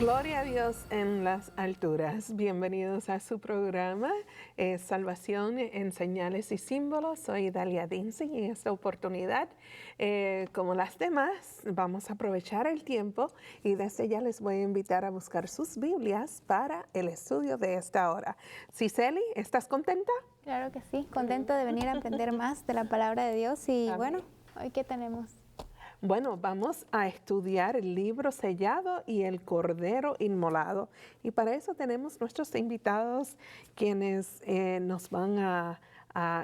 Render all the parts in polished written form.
Gloria a Dios en las alturas. Bienvenidos a su programa Salvación en Señales y Símbolos. Soy Dalia Dinsi y en esta oportunidad, como las demás, vamos a aprovechar el tiempo y desde ya les voy a invitar a buscar sus Biblias para el estudio de esta hora. Cicely, ¿estás contenta? Claro que sí, contento de venir a aprender más de la palabra de Dios y Amén. Bueno, ¿hoy qué tenemos? Bueno, vamos a estudiar el libro sellado y el cordero inmolado. Y para eso tenemos nuestros invitados quienes nos van a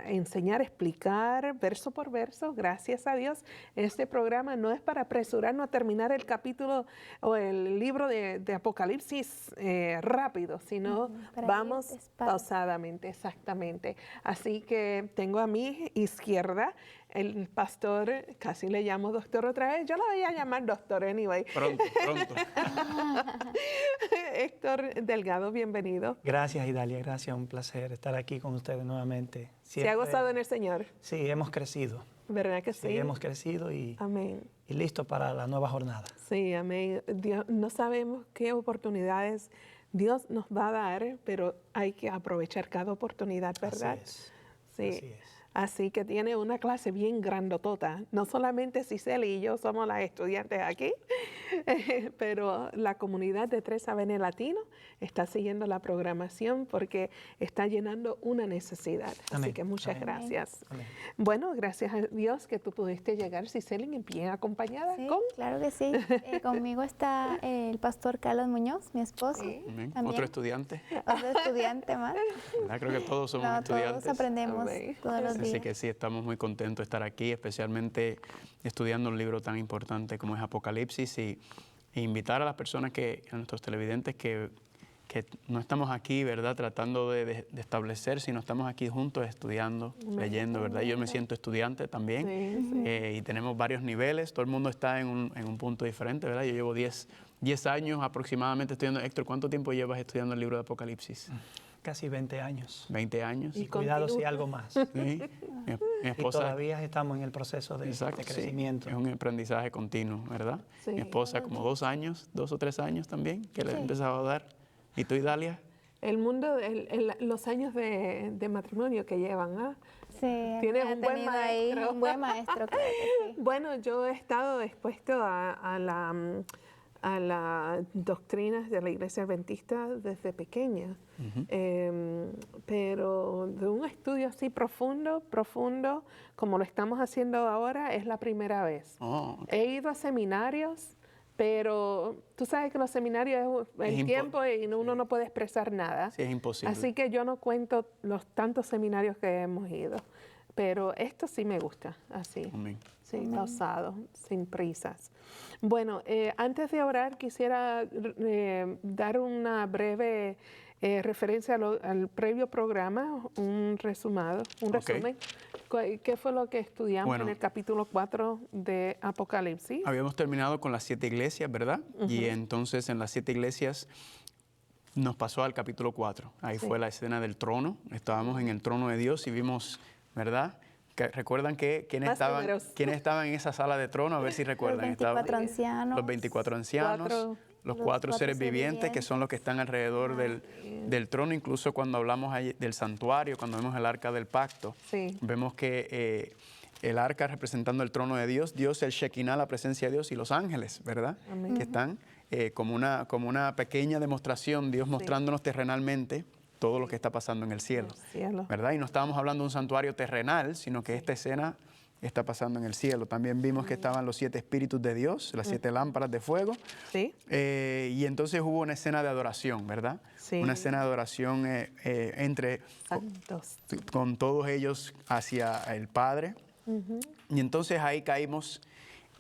enseñar, explicar verso por verso. Gracias a Dios, este programa no es para apresurarnos a terminar el capítulo o el libro de Apocalipsis rápido, sino vamos pausadamente, exactamente. Así que tengo a mi izquierda el pastor, casi le llamo doctor otra vez, yo lo voy a llamar doctor anyway. Pronto, pronto. Héctor Delgado, bienvenido. Gracias, Idalia, gracias, un placer estar aquí con ustedes nuevamente. ¿Se ha gozado en el Señor? Sí, hemos crecido. ¿Verdad que sí? Sí, hemos crecido y listo para la nueva jornada. Sí, amén. Dios, no sabemos qué oportunidades Dios nos va a dar, pero hay que aprovechar cada oportunidad, ¿verdad? Así es. Sí. Así es. Así que tiene una clase bien grandotota. No solamente Cicely y yo somos las estudiantes aquí, pero la comunidad de 3ABN Latino está siguiendo la programación porque está llenando una necesidad. Amén. Así que muchas gracias. Amén. Bueno, gracias a Dios que tú pudiste llegar, Cicely, bien acompañada. Sí, con... claro que sí. Conmigo está el pastor Carlos Muñoz, mi esposo. Sí. Otro estudiante. Otro estudiante más. Creo que todos somos estudiantes. Todos aprendemos Amén. todos los días. Así que sí, estamos muy contentos de estar aquí, especialmente estudiando un libro tan importante como es Apocalipsis y invitar a las personas, a nuestros televidentes, que no estamos aquí, ¿verdad?, tratando de establecer, sino estamos aquí juntos estudiando, leyendo, ¿verdad? Yo me siento estudiante también. Y tenemos varios niveles, todo el mundo está en un punto diferente, ¿verdad? Yo llevo 10 años aproximadamente estudiando. Héctor, ¿cuánto tiempo llevas estudiando el libro de Apocalipsis? Casi 20 años. 20 años. Y cuidado si algo más. Sí. Mi esposa, y todavía estamos en el proceso de crecimiento. Sí. Es un aprendizaje continuo, ¿verdad? Sí. Mi esposa como 2 o 3 años también, que le he empezado a dar. ¿Y tú, Idalia? El mundo, los años de matrimonio que llevan, ¿ah? Sí, Tienes un buen maestro. Ahí un buen maestro, claro que sí. Bueno, yo he estado expuesto a las doctrinas de la Iglesia Adventista desde pequeña, pero de un estudio así profundo, como lo estamos haciendo ahora, es la primera vez. Oh, okay. He ido a seminarios, pero tú sabes que los seminarios es el tiempo y uno no puede expresar nada. Sí, es imposible. Así que yo no cuento los tantos seminarios que hemos ido, pero esto sí me gusta, así. Amén. Sí, pausado, sin prisas. Bueno, antes de orar quisiera dar una breve referencia al previo programa, un resumen. ¿Qué fue lo que estudiamos en el capítulo 4 de Apocalipsis? Habíamos terminado con las 7 iglesias, ¿verdad? Y entonces en las 7 iglesias nos pasó al capítulo 4. Ahí fue la escena del trono. Estábamos en el trono de Dios y vimos, ¿verdad? ¿Recuerdan quiénes estaban en esa sala de trono? A ver si recuerdan. Los 24 ancianos. Los 24 ancianos. Los cuatro seres vivientes, que son los que están alrededor del trono. Incluso cuando hablamos del santuario, cuando vemos el arca del pacto, vemos que el arca representando el trono de Dios, el Shekinah, la presencia de Dios, y los ángeles, ¿verdad? Amén. Que están como una pequeña demostración, Dios mostrándonos terrenalmente todo lo que está pasando en el cielo, ¿verdad? Y no estábamos hablando de un santuario terrenal, sino que esta escena está pasando en el cielo. También vimos que estaban los 7 espíritus de Dios, las 7 lámparas de fuego. Sí. Y entonces hubo una escena de adoración, ¿verdad? Sí. Una escena de adoración con todos ellos hacia el Padre. Y entonces ahí caímos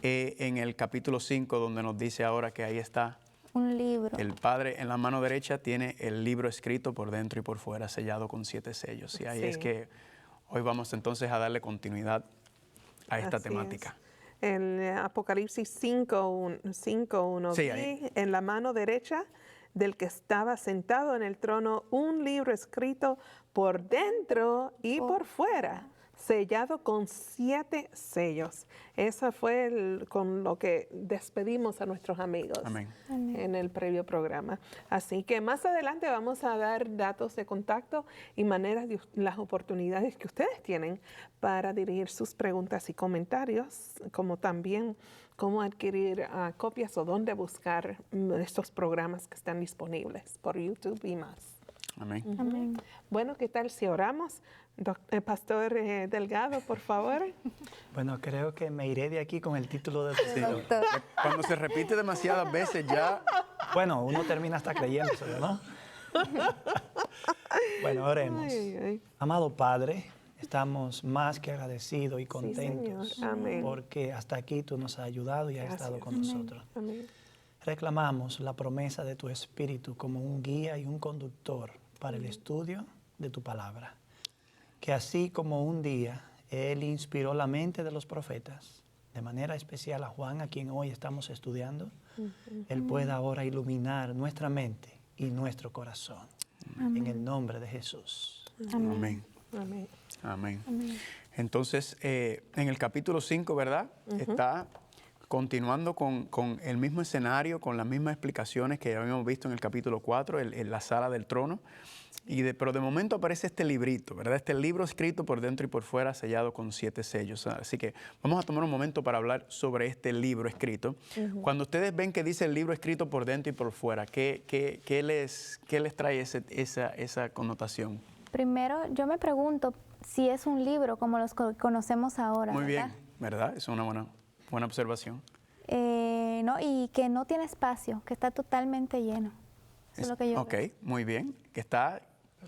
en el capítulo 5, donde nos dice ahora que ahí está un libro. El Padre en la mano derecha tiene el libro escrito por dentro y por fuera, sellado con 7 sellos. Y ahí es que hoy vamos entonces a darle continuidad a esta temática. En Apocalipsis 5:1, en la mano derecha del que estaba sentado en el trono un libro escrito por dentro y por fuera, sellado con 7 sellos. Eso fue con lo que despedimos a nuestros amigos. Amén. En el previo programa. Así que más adelante vamos a dar datos de contacto y maneras de las oportunidades que ustedes tienen para dirigir sus preguntas y comentarios, como también cómo adquirir copias o dónde buscar estos programas que están disponibles por YouTube y más. Amén. Amén. Bueno, ¿qué tal si oramos? Pastor Delgado, por favor. Bueno, creo que me iré de aquí con el título de doctor. Doctor. Cuando se repite demasiadas veces ya... Bueno, uno termina hasta creyéndoselo, ¿no? Bueno, oremos. Ay, ay. Amado Padre, estamos más que agradecidos y contentos Señor. Amén. porque hasta aquí tú nos has ayudado y has Gracias. estado con nosotros. Amén. Reclamamos la promesa de tu Espíritu como un guía y un conductor para el estudio de tu palabra. Que así como un día Él inspiró la mente de los profetas, de manera especial a Juan, a quien hoy estamos estudiando, Él pueda ahora iluminar nuestra mente y nuestro corazón. En el nombre de Jesús. Amén. Amén. Amén. Entonces, en el capítulo 5, ¿verdad? Está continuando con el mismo escenario, con las mismas explicaciones que ya habíamos visto en el capítulo 4, en la sala del trono. Pero de momento aparece este librito, ¿verdad? Este libro escrito por dentro y por fuera, sellado con 7 sellos. Así que vamos a tomar un momento para hablar sobre este libro escrito. Cuando ustedes ven que dice el libro escrito por dentro y por fuera, ¿qué les trae esa connotación? Primero, yo me pregunto si es un libro como los conocemos ahora. Muy ¿verdad? bien, ¿verdad? Es una buena observación. ¿No? Y que no tiene espacio, que está totalmente lleno. Eso es lo que yo Ok, veo. muy bien. Que está,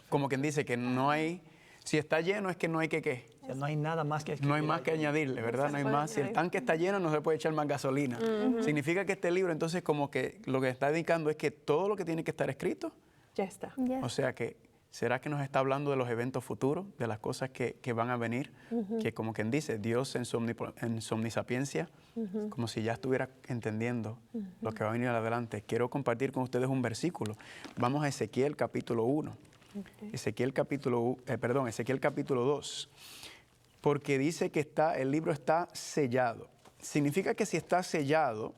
como quien dice, que no hay... Si está lleno es que no hay ¿qué? O sea, no hay nada más que escribir. No hay más que añadirle, ¿verdad? No hay más. Si el tanque está lleno, no se puede echar más gasolina. Significa que este libro, entonces, como que lo que está indicando es que todo lo que tiene que estar escrito, Ya está. Yes. o sea que, ¿será que nos está hablando de los eventos futuros, de las cosas que van a venir? Que como quien dice, Dios en su omnisapiencia, como si ya estuviera entendiendo lo que va a venir adelante. Quiero compartir con ustedes un versículo. Vamos a Ezequiel capítulo 1. Ezequiel capítulo 2. Porque dice que el libro está sellado. Significa que si está sellado,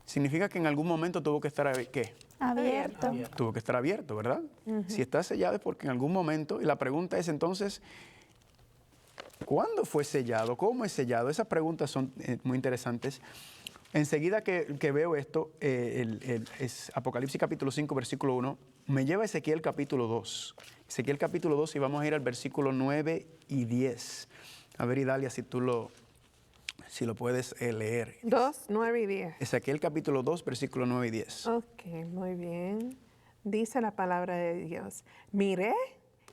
significa que en algún momento tuvo que estar, ¿qué? Abierto. Tuvo que estar abierto, ¿verdad? Si está sellado es porque en algún momento, y la pregunta es entonces, ¿cuándo fue sellado? ¿Cómo es sellado? Esas preguntas son muy interesantes. Enseguida que veo esto, es Apocalipsis capítulo 5, versículo 1, me lleva a Ezequiel capítulo 2. Ezequiel capítulo 2 y vamos a ir al versículo 9 y 10. A ver, Idalia, si lo puedes leer. 2, 9 y 10. Ezequiel capítulo 2, versículo 9 y 10. Ok, muy bien. Dice la palabra de Dios. Miré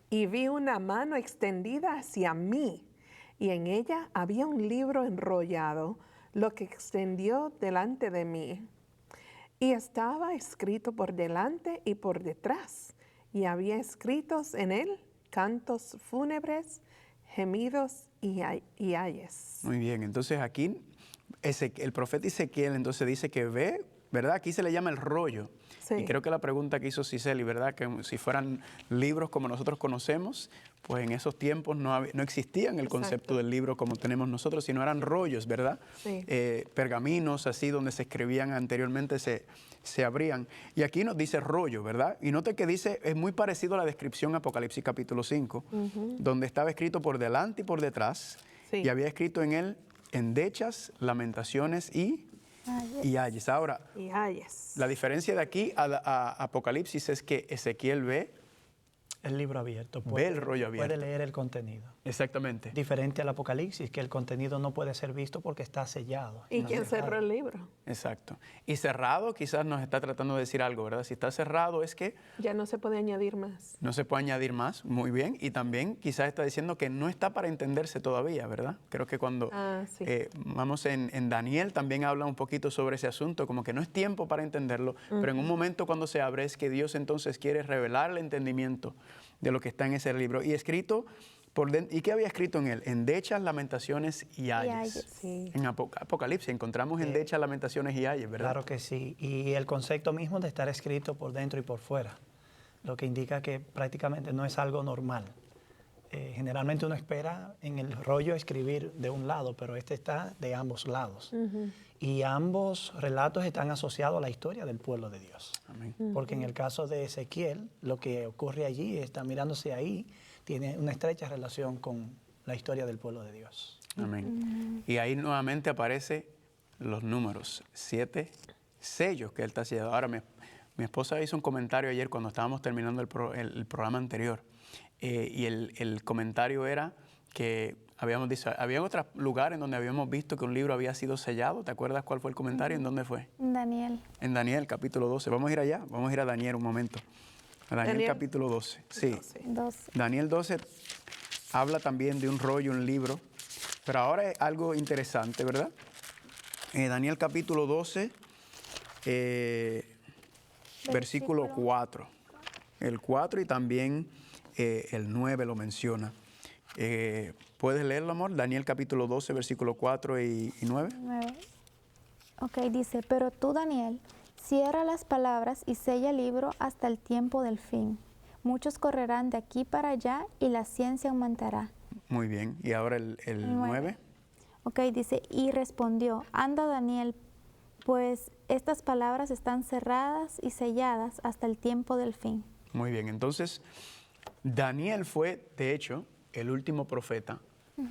y vi una mano extendida hacia mí, y en ella había un libro enrollado, lo que extendió delante de mí. Y estaba escrito por delante y por detrás, y había escritos en él cantos fúnebres, gemidos y ayes. Muy bien, entonces aquí el profeta Ezequiel entonces dice que ve, ¿verdad? Aquí se le llama el rollo. Sí. Y creo que la pregunta que hizo Cicely, ¿verdad? Que si fueran libros como nosotros conocemos, pues en esos tiempos no existían el concepto del libro como tenemos nosotros, sino eran rollos, ¿verdad? Sí. Pergaminos así donde se escribían anteriormente se abrían. Y aquí nos dice rollo, ¿verdad? Y note que dice, es muy parecido a la descripción de Apocalipsis capítulo 5, donde estaba escrito por delante y por detrás, Sí. y había escrito en él endechas, lamentaciones y ayes. Ahora, Y ayes. la diferencia de aquí a Apocalipsis es que Ezequiel ve El libro abierto. Ve el rollo abierto. Puede leer el contenido. Exactamente. Diferente al Apocalipsis, que el contenido no puede ser visto porque está sellado. ¿Y está quién cerrado. cerró el libro? Exacto. Y cerrado quizás nos está tratando de decir algo, ¿verdad? Si está cerrado es que Ya no se puede añadir más. no se puede añadir más, muy bien. Y también quizás está diciendo que no está para entenderse todavía, ¿verdad? Creo que cuando Sí. vamos en Daniel también habla un poquito sobre ese asunto, como que no es tiempo para entenderlo, pero en un momento cuando se abre es que Dios entonces quiere revelar el entendimiento de lo que está en ese libro. Y escrito ¿y qué había escrito en él? Endechas, lamentaciones y ayes. Sí. En Apocalipsis encontramos endechas, lamentaciones y ayes, ¿verdad? Claro que sí. Y el concepto mismo de estar escrito por dentro y por fuera, lo que indica que prácticamente no es algo normal. Generalmente uno espera en el rollo escribir de un lado, pero este está de ambos lados. Y ambos relatos están asociados a la historia del pueblo de Dios. Amén. Porque en el caso de Ezequiel, lo que ocurre allí, está mirándose ahí, tiene una estrecha relación con la historia del pueblo de Dios. Amén. Y ahí nuevamente aparecen los números, 7 sellos que él está sellado. Ahora, mi esposa hizo un comentario ayer cuando estábamos terminando el programa anterior. Y el comentario era que habíamos dicho, había otros lugares en donde habíamos visto que un libro había sido sellado. ¿Te acuerdas cuál fue el comentario? ¿En dónde fue? En Daniel. En Daniel, capítulo 12. Vamos a ir allá. Vamos a ir a Daniel un momento. A Daniel capítulo 12. Sí. 12. Daniel 12 habla también de un rollo, un libro. Pero ahora es algo interesante, ¿verdad? Daniel capítulo 12, versículo 4. El 4 y también el 9 lo menciona. ¿Puedes leerlo, amor? Daniel capítulo 12, versículo 4 y 9. 9. Ok, dice, pero tú, Daniel, cierra las palabras y sella el libro hasta el tiempo del fin. Muchos correrán de aquí para allá y la ciencia aumentará. Muy bien. ¿Y ahora el 9? Ok, dice, y respondió, anda, Daniel, pues estas palabras están cerradas y selladas hasta el tiempo del fin. Muy bien. Entonces, Daniel fue, de hecho, el último profeta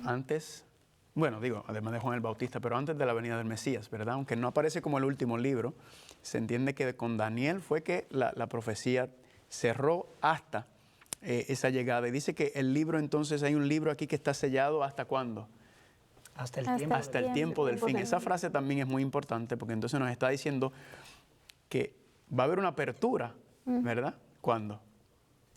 antes, bueno, digo, además de Juan el Bautista, pero antes de la venida del Mesías, ¿verdad? Aunque no aparece como el último libro, se entiende que con Daniel fue que la profecía cerró hasta esa llegada. Y dice que el libro, entonces, hay un libro aquí que está sellado ¿hasta cuándo? Hasta el tiempo del fin. Esa frase también es muy importante porque entonces nos está diciendo que va a haber una apertura, ¿verdad? ¿Cuándo?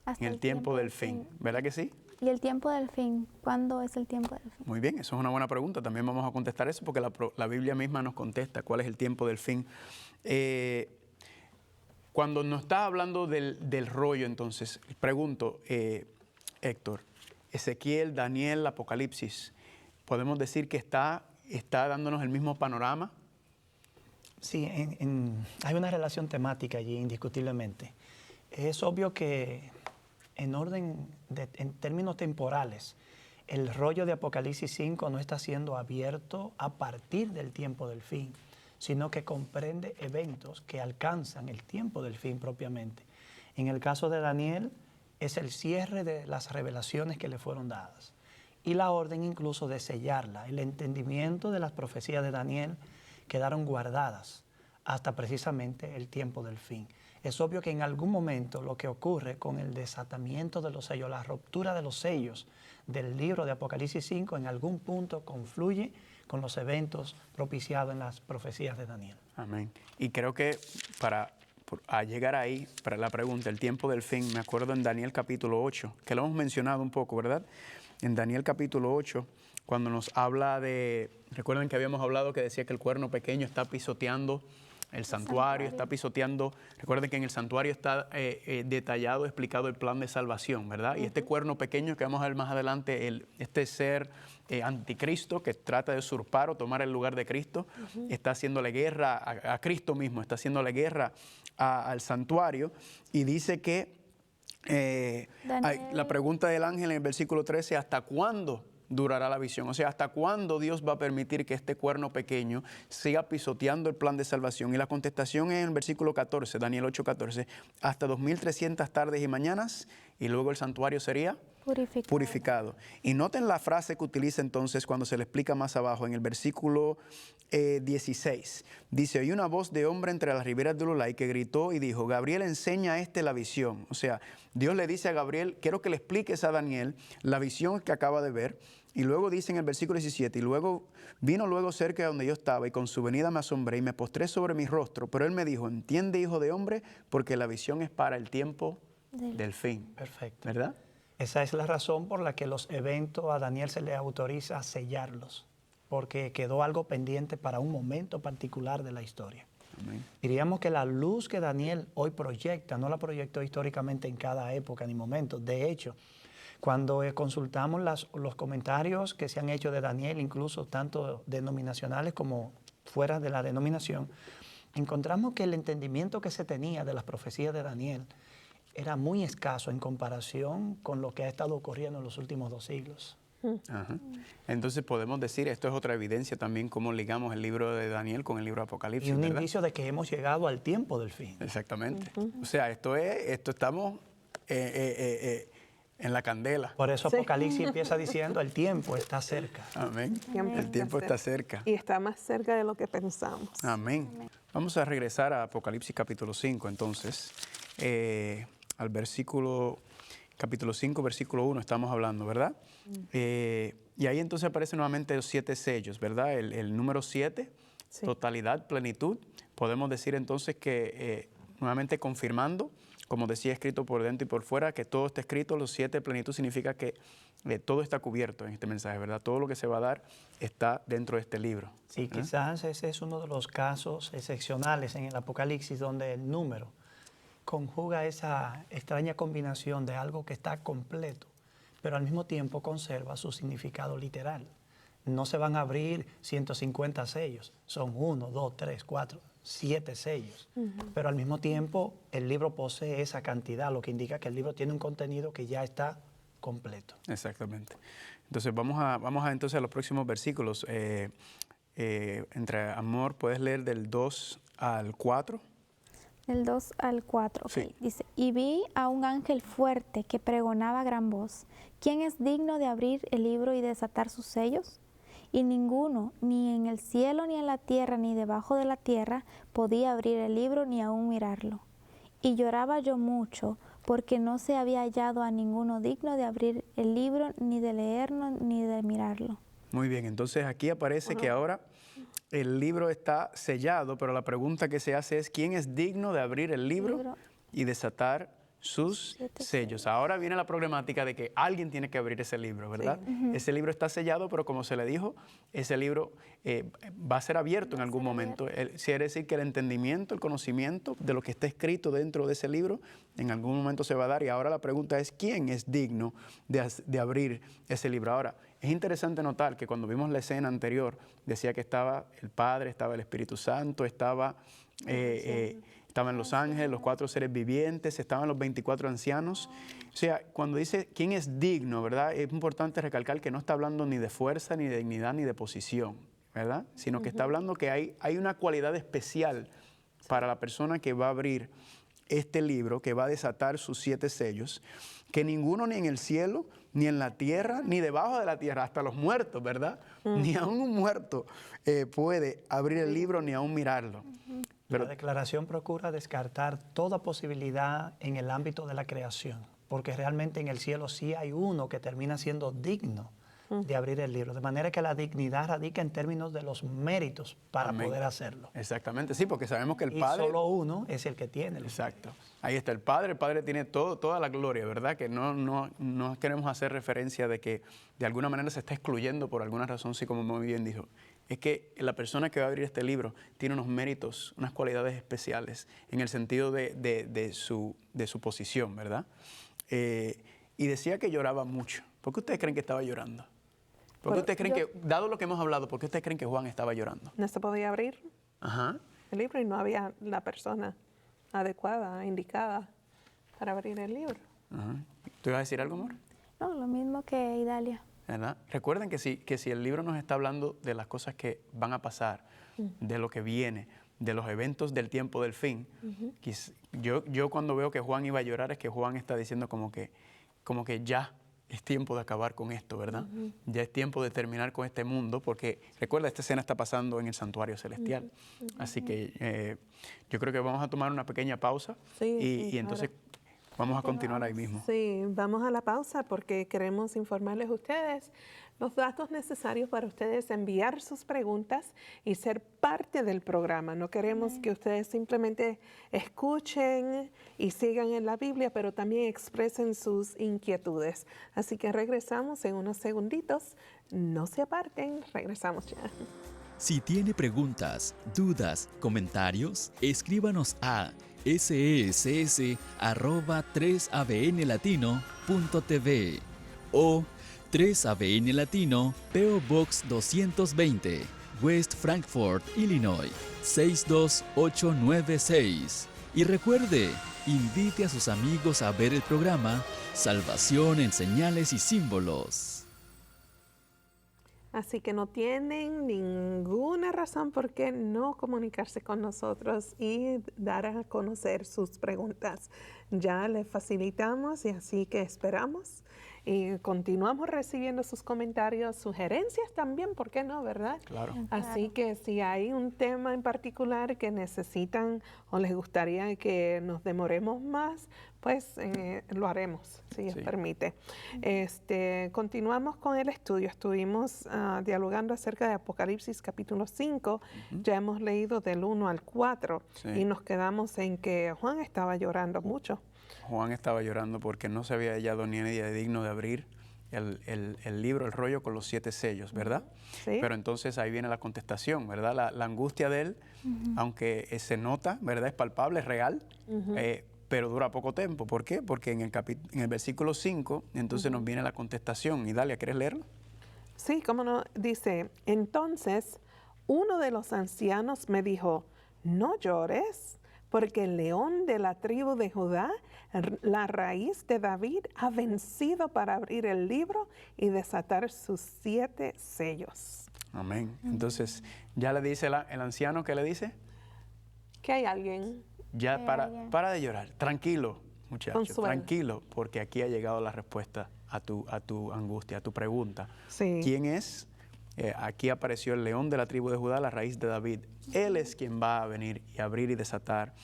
Hasta En el tiempo del fin. ¿Verdad que sí? ¿Y el tiempo del fin? ¿Cuándo es el tiempo del fin? Muy bien, eso es una buena pregunta. También vamos a contestar eso porque la Biblia misma nos contesta cuál es el tiempo del fin. Cuando nos está hablando del rollo, entonces, pregunto, Héctor, Ezequiel, Daniel, Apocalipsis, ¿podemos decir que está dándonos el mismo panorama? Sí, hay una relación temática allí, indiscutiblemente. Es obvio que en términos temporales, el rollo de Apocalipsis 5 no está siendo abierto a partir del tiempo del fin, sino que comprende eventos que alcanzan el tiempo del fin propiamente. En el caso de Daniel, es el cierre de las revelaciones que le fueron dadas y la orden incluso de sellarla. El entendimiento de las profecías de Daniel quedaron guardadas hasta precisamente el tiempo del fin. Es obvio que en algún momento lo que ocurre con el desatamiento de los sellos, la ruptura de los sellos del libro de Apocalipsis 5, en algún punto confluye con los eventos propiciados en las profecías de Daniel. Amén. Y creo que a llegar ahí, para la pregunta, el tiempo del fin, me acuerdo en Daniel capítulo 8, que lo hemos mencionado un poco, ¿verdad? En Daniel capítulo 8, cuando nos habla recuerden que habíamos hablado que decía que el cuerno pequeño está pisoteando el santuario, está pisoteando. Recuerden que en el santuario está detallado, explicado el plan de salvación, ¿verdad? Y este cuerno pequeño que vamos a ver más adelante, este ser anticristo que trata de usurpar o tomar el lugar de Cristo, está haciéndole guerra a Cristo mismo, está haciéndole guerra al santuario y dice que la pregunta del ángel en el versículo 13, ¿hasta cuándo durará la visión? O sea, ¿hasta cuándo Dios va a permitir que este cuerno pequeño siga pisoteando el plan de salvación? Y la contestación es en el versículo 14, Daniel 8:14, hasta 2300 tardes y mañanas, y luego el santuario sería purificado. Y noten la frase que utiliza entonces cuando se le explica más abajo, en el versículo 16. Dice, oí una voz de hombre entre las riberas de Ulai que gritó y dijo, Gabriel, enseña a la visión. O sea, Dios le dice a Gabriel, quiero que le expliques a Daniel la visión que acaba de ver. Y luego dice en el versículo 17, y luego vino cerca de donde yo estaba, y con su venida me asombré y me postré sobre mi rostro. Pero él me dijo, entiende, hijo de hombre, porque la visión es para el tiempo del fin. Perfecto. ¿Verdad? Esa es la razón por la que los eventos a Daniel se le autoriza a sellarlos, porque quedó algo pendiente para un momento particular de la historia. Amén. Diríamos que la luz que Daniel hoy proyecta, no la proyectó históricamente en cada época ni momento. De hecho, cuando consultamos los comentarios que se han hecho de Daniel, incluso tanto denominacionales como fuera de la denominación, encontramos que el entendimiento que se tenía de las profecías de Daniel era muy escaso en comparación con lo que ha estado ocurriendo en los últimos 2 siglos. Ajá. Entonces podemos decir, esto es otra evidencia también, cómo ligamos el libro de Daniel con el libro de Apocalipsis. Y un ¿verdad? indicio de que hemos llegado al tiempo del fin. Exactamente. O sea, esto estamos en la candela. Por eso Apocalipsis empieza diciendo, el tiempo está cerca. Amén. El tiempo está cerca. Y está más cerca de lo que pensamos. Amén. Vamos a regresar a Apocalipsis capítulo 5, entonces, al capítulo 5, versículo 1 estamos hablando, ¿verdad? Y ahí entonces aparecen nuevamente los 7 sellos, ¿verdad? El número 7, sí. Totalidad, plenitud. Podemos decir entonces que, nuevamente confirmando, como decía, escrito por dentro y por fuera, que todo está escrito, los 7, plenitud significa que todo está cubierto en este mensaje, ¿verdad? Todo lo que se va a dar está dentro de este libro. Sí, quizás ese es uno de los casos excepcionales en el Apocalipsis donde el número conjuga esa extraña combinación de algo que está completo, pero al mismo tiempo conserva su significado literal. No se van a abrir 150 sellos, son 1, 2, 3, 4, 7 sellos. Pero al mismo tiempo el libro posee esa cantidad, lo que indica que el libro tiene un contenido que ya está completo. Exactamente. Entonces vamos a entonces a los próximos versículos. Entre Amor, ¿puedes leer del 2 al 4? Del 2 al 4, ok. Sí. Dice, y vi a un ángel fuerte que pregonaba a gran voz, ¿quién es digno de abrir el libro y desatar sus sellos? Y ninguno, ni en el cielo, ni en la tierra, ni debajo de la tierra, podía abrir el libro ni aún mirarlo. Y lloraba yo mucho, porque no se había hallado a ninguno digno de abrir el libro, ni de leerlo, ni de mirarlo. Muy bien, entonces aquí aparece que ahora el libro está sellado, pero la pregunta que se hace es, ¿quién es digno de abrir el libro y desatar sus sellos? Ahora viene la problemática de que alguien tiene que abrir ese libro, ¿verdad? Sí. Ese libro está sellado, pero como se le dijo, ese libro va a ser abierto en algún momento. Quiere decir que el entendimiento, el conocimiento de lo que está escrito dentro de ese libro, en algún momento se va a dar. Y ahora la pregunta es, ¿quién es digno de abrir ese libro? Ahora, es interesante notar que cuando vimos la escena anterior, decía que estaba el Padre, estaba el Espíritu Santo, estaban los ángeles, los 4 seres vivientes, estaban los 24 ancianos. O sea, cuando dice quién es digno, ¿verdad? Es importante recalcar que no está hablando ni de fuerza, ni de dignidad, ni de posición, ¿verdad? Sino que está hablando que hay una cualidad especial para la persona que va a abrir este libro, que va a desatar sus 7 sellos, que ninguno ni en el cielo, ni en la tierra, ni debajo de la tierra, hasta los muertos, ¿verdad? Ni aún un muerto puede abrir el libro ni aún mirarlo. Pero la declaración procura descartar toda posibilidad en el ámbito de la creación, porque realmente en el cielo sí hay uno que termina siendo digno de abrir el libro, de manera que la dignidad radica en términos de los méritos para poder hacerlo. Exactamente, sí, porque sabemos que el Padre... Y solo uno es el que tiene. Exacto. Ahí está el Padre tiene toda la gloria, ¿verdad? Que no queremos hacer referencia de que de alguna manera se está excluyendo por alguna razón, sí, como muy bien dijo. Es que la persona que va a abrir este libro tiene unos méritos, unas cualidades especiales en el sentido de su posición, ¿verdad? Y decía que lloraba mucho. ¿Por qué ustedes creen que estaba llorando? ¿Por qué ustedes creen que, dado lo que hemos hablado, por qué ustedes creen que Juan estaba llorando? No se podía abrir el libro y no había la persona adecuada, indicada para abrir el libro. ¿Tú ibas a decir algo, amor? No, lo mismo que Idalia. ¿Verdad? Recuerden que si el libro nos está hablando de las cosas que van a pasar, de lo que viene, de los eventos del tiempo del fin, yo cuando veo que Juan iba a llorar es que Juan está diciendo como que ya es tiempo de acabar con esto, ¿verdad? Ya es tiempo de terminar con este mundo, porque recuerda, esta escena está pasando en el santuario celestial. Así que yo creo que vamos a tomar una pequeña pausa y entonces... Vamos a continuar ahí mismo. Sí, vamos a la pausa porque queremos informarles a ustedes los datos necesarios para ustedes enviar sus preguntas y ser parte del programa. No queremos que ustedes simplemente escuchen y sigan en la Biblia, pero también expresen sus inquietudes. Así que regresamos en unos segunditos. No se aparten, regresamos ya. Si tiene preguntas, dudas, comentarios, escríbanos a ses@3abnlatino.tv o 3ABN Latino, P.O. Box 220, West Frankfort, Illinois, 62896. Y recuerde, invite a sus amigos a ver el programa Salvación en Señales y Símbolos. Así que no tienen ninguna razón por qué no comunicarse con nosotros y dar a conocer sus preguntas. Ya les facilitamos y así que esperamos y continuamos recibiendo sus comentarios, sugerencias también, ¿por qué no, verdad? Claro. Así que si hay un tema en particular que necesitan o les gustaría que nos demoremos más, pues lo haremos, si Dios permite. Continuamos con el estudio. Estuvimos dialogando acerca de Apocalipsis capítulo 5. Ya hemos leído del 1 al 4 y nos quedamos en que Juan estaba llorando mucho. Juan estaba llorando porque no se había hallado ni nadie digno de abrir el libro, el rollo con los 7 sellos, ¿verdad? Sí. Pero entonces ahí viene la contestación, ¿verdad? La angustia de él, aunque se nota, ¿verdad? Es palpable, es real, pero dura poco tiempo. ¿Por qué? Porque en el versículo 5, entonces nos viene la contestación. Y Dalia, ¿quieres leerlo? Sí, cómo no. Dice, entonces uno de los ancianos me dijo, no llores, porque el león de la tribu de Judá, la raíz de David, ha vencido para abrir el libro y desatar sus 7 sellos. Amén. Entonces, ya le dice el anciano, ¿qué le dice? Que hay alguien. Ya para de llorar. Tranquilo, muchacho. Consuelo. Tranquilo, porque aquí ha llegado la respuesta a tu angustia, a tu pregunta. Sí. ¿Quién es? Aquí apareció el león de la tribu de Judá, la raíz de David. Él es quien va a venir y abrir y desatar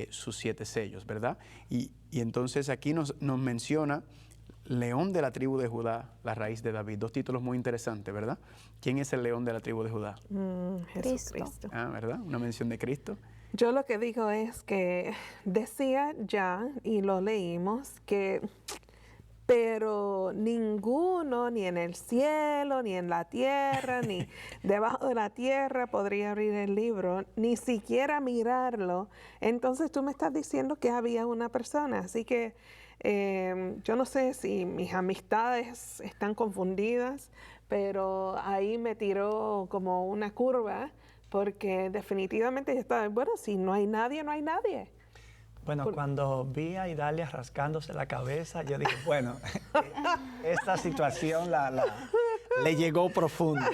sus 7 sellos, ¿verdad? Y entonces aquí nos menciona león de la tribu de Judá, la raíz de David. 2 títulos muy interesantes, ¿verdad? ¿Quién es el león de la tribu de Judá? Jesucristo. ¿Verdad? Una mención de Cristo. Yo lo que digo es que decía ya, y lo leímos, que pero ninguno, ni en el cielo, ni en la tierra, ni debajo de la tierra podría abrir el libro, ni siquiera mirarlo. Entonces tú me estás diciendo que había una persona. Así que yo no sé si mis amistades están confundidas, pero ahí me tiró como una curva, porque definitivamente yo estaba, bueno, si no hay nadie, no hay nadie. Bueno, cuando vi a Idalia rascándose la cabeza, yo dije, bueno, esta situación le llegó profundo.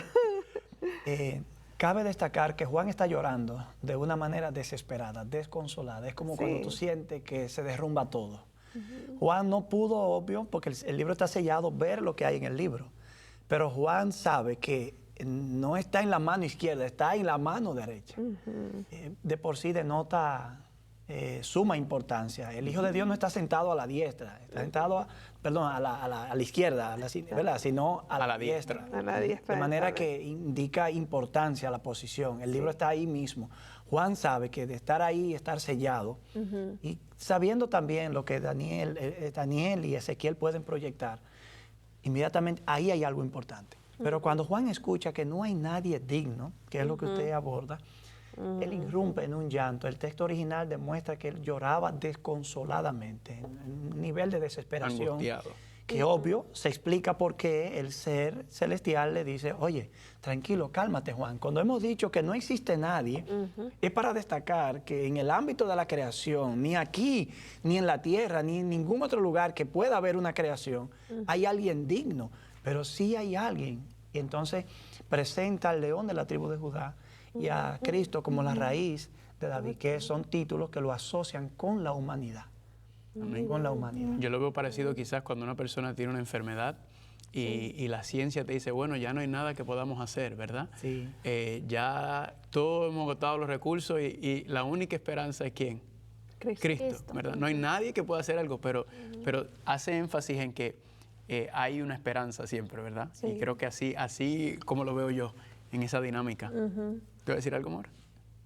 Cabe destacar que Juan está llorando de una manera desesperada, desconsolada. Es como cuando tú sientes que se derrumba todo. Juan no pudo, obvio, porque el libro está sellado, ver lo que hay en el libro. Pero Juan sabe que no está en la mano izquierda, está en la mano derecha. De por sí denota suma importancia. El Hijo de Dios no está sentado a la diestra, está sentado a la izquierda, ¿verdad? Sino a la diestra. A la diestra. De manera que indica importancia la posición. El libro está ahí mismo. Juan sabe que de estar ahí, estar sellado, y sabiendo también lo que Daniel y Ezequiel pueden proyectar, inmediatamente ahí hay algo importante. Pero cuando Juan escucha que no hay nadie digno, que es lo que usted aborda, él irrumpe en un llanto. El texto original demuestra que él lloraba desconsoladamente, en un nivel de desesperación. Angustiado. Que obvio se explica por qué el ser celestial le dice, oye, tranquilo, cálmate, Juan. Cuando hemos dicho que no existe nadie, es para destacar que en el ámbito de la creación, ni aquí, ni en la tierra, ni en ningún otro lugar que pueda haber una creación, hay alguien digno, pero sí hay alguien. Y entonces presenta al león de la tribu de Judá y a Cristo como la raíz de David, que son títulos que lo asocian con la humanidad. Amén. Con la humanidad. Yo lo veo parecido quizás cuando una persona tiene una enfermedad y la ciencia te dice, bueno, ya no hay nada que podamos hacer, ¿verdad? Sí. Ya todos hemos agotado los recursos y la única esperanza es ¿quién? Cristo, ¿verdad? No hay nadie que pueda hacer algo, pero hace énfasis en que hay una esperanza siempre, ¿verdad? Sí. Y creo que así como lo veo yo en esa dinámica. ¿Te voy a decir algo, amor?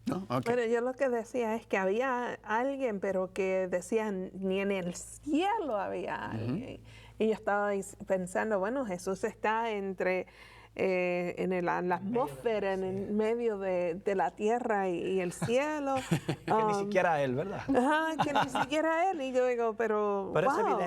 ¿No? Okay. Bueno, yo lo que decía es que había alguien, pero que decían, ni en el cielo había alguien. Y yo estaba pensando, bueno, Jesús está entre en la atmósfera, en el medio de la tierra y el cielo. Que ni siquiera él, ¿verdad? Ajá, que ni siquiera él. Y yo digo, pero wow,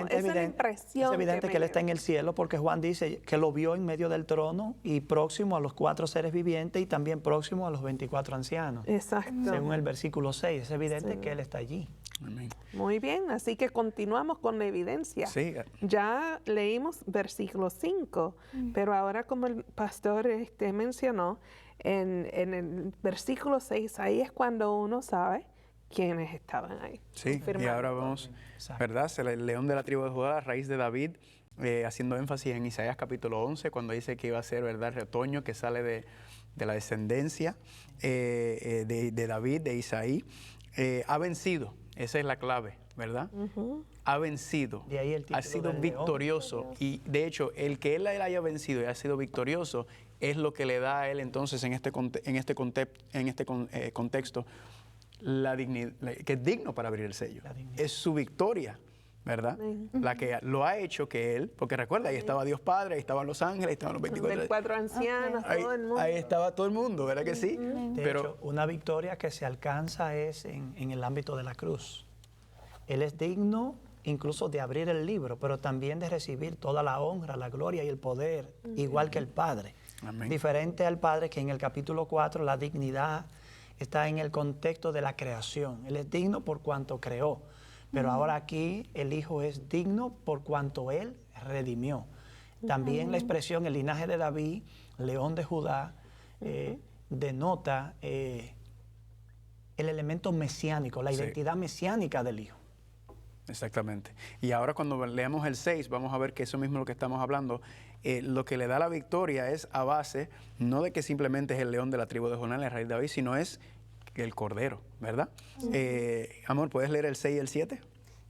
es esa es la impresión. Es evidente que él está dio. en el cielo porque Juan dice que lo vio en medio del trono y próximo a los 4 seres vivientes y también próximo a los 24 ancianos. Exacto. Según el versículo 6, es evidente que él está allí. Amén. Muy bien, así que continuamos con la evidencia. Sí. Ya leímos versículo 5, pero ahora como el pastor mencionó, en el versículo 6, ahí es cuando uno sabe quiénes estaban ahí. Sí, y confirmando. ahora vamos, Exacto. ¿verdad? El león de la tribu de Judá, la raíz de David, haciendo énfasis en Isaías capítulo 11, cuando dice que iba a ser, ¿verdad?, retoño que sale de la descendencia de David, de Isaí. Ha vencido, esa es la clave, ¿verdad? Ha vencido, De ahí el título ha sido del victorioso. Y de hecho, el que él haya vencido y ha sido victorioso es lo que le da a él entonces en este contexto la dignidad, que es digno para abrir el sello. Es su victoria, ¿verdad? La que lo ha hecho que él, porque recuerda, ahí estaba Dios Padre, ahí estaban los ángeles, ahí estaban los 24 ancianos, todo el mundo. Ahí estaba todo el mundo, ¿verdad que sí? De hecho, una victoria que se alcanza es en el ámbito de la cruz. Él es digno incluso de abrir el libro, pero también de recibir toda la honra, la gloria y el poder, igual que el Padre. Amén. Diferente al Padre, que en el capítulo 4 la dignidad está en el contexto de la creación. Él es digno por cuanto creó, pero ahora aquí el Hijo es digno por cuanto Él redimió. También la expresión el linaje de David, león de Judá, denota el elemento mesiánico, la identidad mesiánica del Hijo. Exactamente. Y ahora cuando leamos el 6, vamos a ver que eso mismo es lo que estamos hablando. Lo que le da la victoria es a base, no de que simplemente es el león de la tribu de Jonás, la raíz de David, sino es el cordero, ¿verdad? Amor, ¿puedes leer el 6 y el 7?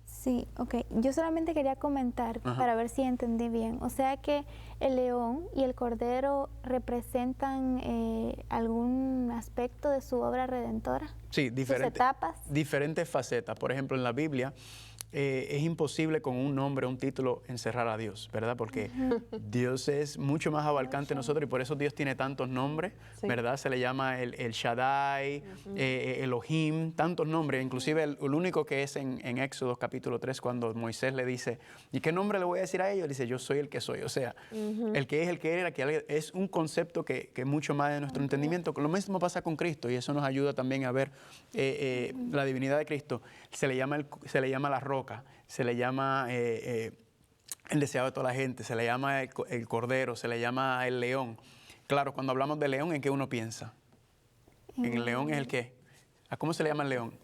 Sí, ok. Yo solamente quería comentar para ver si entendí bien. O sea que el león y el cordero representan algún aspecto de su obra redentora. Sí, sus etapas. diferentes facetas. Por ejemplo, en la Biblia es imposible con un nombre, un título, encerrar a Dios, ¿verdad? Porque Dios es mucho más abarcante de nosotros y por eso Dios tiene tantos nombres, ¿verdad? Se le llama el Shaddai, Elohim, tantos nombres. Inclusive el único que es en Éxodo capítulo 3, cuando Moisés le dice, ¿y qué nombre le voy a decir a ellos? Dice, yo soy el que soy. O sea, el que es, el que era, que es un concepto que mucho más de nuestro entendimiento. Lo mismo pasa con Cristo y eso nos ayuda también a ver la divinidad de Cristo. Se le llama la roca, se le llama el deseado de toda la gente, se le llama el cordero, se le llama el león. Claro, cuando hablamos de león, ¿en qué uno piensa? En el león es el qué. ¿A cómo se le llama el león?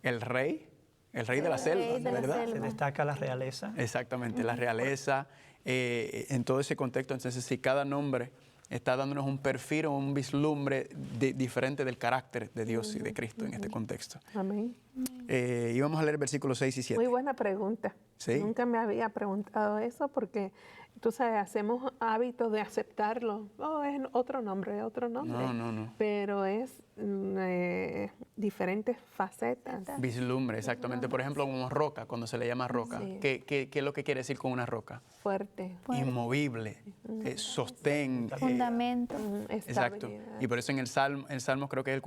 El rey de la selva, ¿verdad? Se destaca la realeza. Exactamente, la realeza, en todo ese contexto. Entonces, si cada nombre está dándonos un perfil o un vislumbre diferente del carácter de Dios y de Cristo en este contexto. Amén. Y vamos a leer versículos 6 y 7. Muy buena pregunta. ¿Sí? Nunca me había preguntado eso porque, tú sabes, hacemos hábito de aceptarlo. Oh, es otro nombre. No. Pero es diferentes facetas. Vislumbre, exactamente. Por ejemplo, como roca, cuando se le llama roca. Sí. ¿Qué es lo que quiere decir con una roca? Fuerte. Inmovible, sostén. Fundamento. Exacto. Estabilidad. Y por eso en el Salmo creo que es el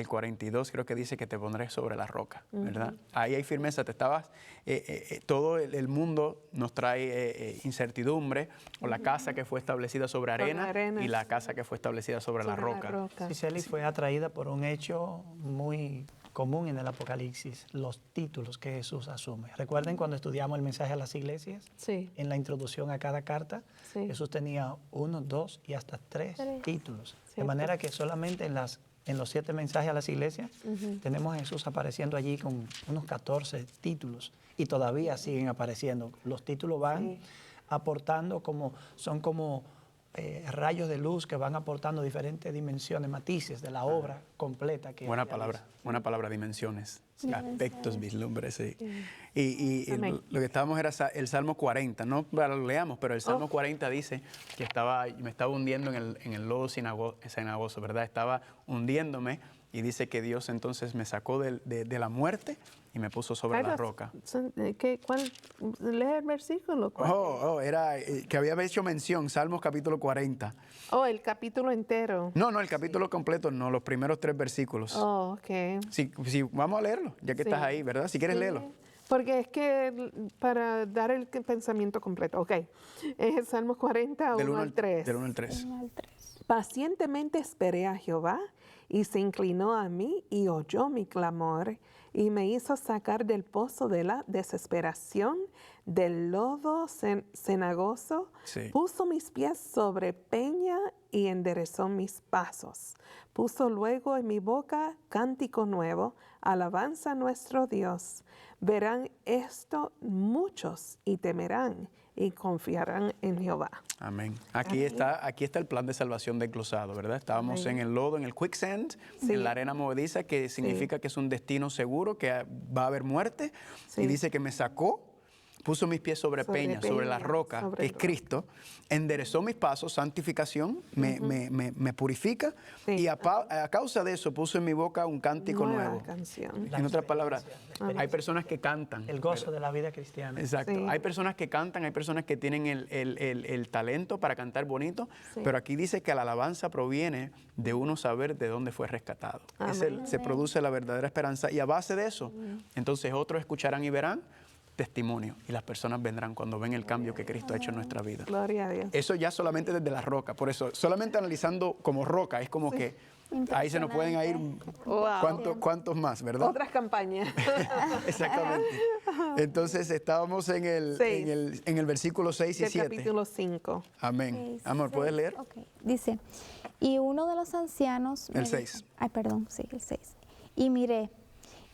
42, creo que dice que te pondré sobre la roca, ¿verdad? Ahí hay firmeza, todo el mundo nos trae incertidumbre, o la casa que fue establecida sobre arena y la casa que fue establecida sobre la roca. Cicely fue atraída por un hecho muy común en el Apocalipsis, los títulos que Jesús asume. ¿Recuerden cuando estudiamos el mensaje a las iglesias? Sí. En la introducción a cada carta, Sí. Jesús tenía 1, 2 y hasta 3 títulos. De Cierto. manera que solamente en los 7 mensajes a las iglesias tenemos a Jesús apareciendo allí con unos 14 títulos y todavía siguen apareciendo. Los títulos van aportando son como rayos de luz que van aportando diferentes dimensiones, matices de la obra completa. Que Buena palabra, dimensiones, aspectos, vislumbres, sí. Y lo que estábamos era el Salmo 40, no lo leamos, pero el Salmo 40 dice que me estaba hundiendo en el lodo cenagoso, ¿verdad? Estaba hundiéndome y dice que Dios entonces me sacó de la muerte y me puso sobre la roca. ¿Cuál? ¿Lee el versículo? Era que había hecho mención, Salmos capítulo 40. El capítulo entero. No, el capítulo completo no, los primeros 3 versículos. Ok. Sí, vamos a leerlo, ya que estás ahí, ¿verdad? Si quieres, léelo. Porque es que para dar el pensamiento completo, ok, es Salmos 40, 1 al 3. Del 1 al 3. Pacientemente esperé a Jehová y se inclinó a mí y oyó mi clamor y me hizo sacar del pozo de la desesperación, del lodo cenagoso, puso mis pies sobre peña y enderezó mis pasos. Puso luego en mi boca cántico nuevo, alabanza a nuestro Dios. Verán esto muchos y temerán y confiarán en Jehová. Amén. Aquí está el plan de salvación desglosado, ¿verdad? Estábamos en el lodo, en el quicksand, en la arena movediza, que significa que es un destino seguro, que va a haber muerte. Y dice que me sacó, puso mis pies sobre peña, sobre la roca, que es Cristo, enderezó mis pasos, santificación, me purifica, y a causa de eso puso en mi boca un cántico nuevo. Canción. En otras palabras, hay personas que cantan. El gozo de la vida cristiana. Exacto. Hay personas que cantan, hay personas que tienen el talento para cantar bonito, pero aquí dice que la alabanza proviene de uno saber de dónde fue rescatado. Se produce la verdadera esperanza, y a base de eso, entonces otros escucharán y verán testimonio, y las personas vendrán cuando ven el cambio que Cristo ha hecho en nuestra vida. Gloria a Dios. Eso ya solamente desde la roca, por eso, solamente analizando como roca, es como que ahí se nos pueden ir cuántos más, ¿verdad? Otras campañas. Exactamente. Entonces estábamos en el versículo 6 y 7. Capítulo 5. Amén. Amor, ¿puedes leer? Okay. Dice, y uno de los ancianos... El 6. el 6. Y miré,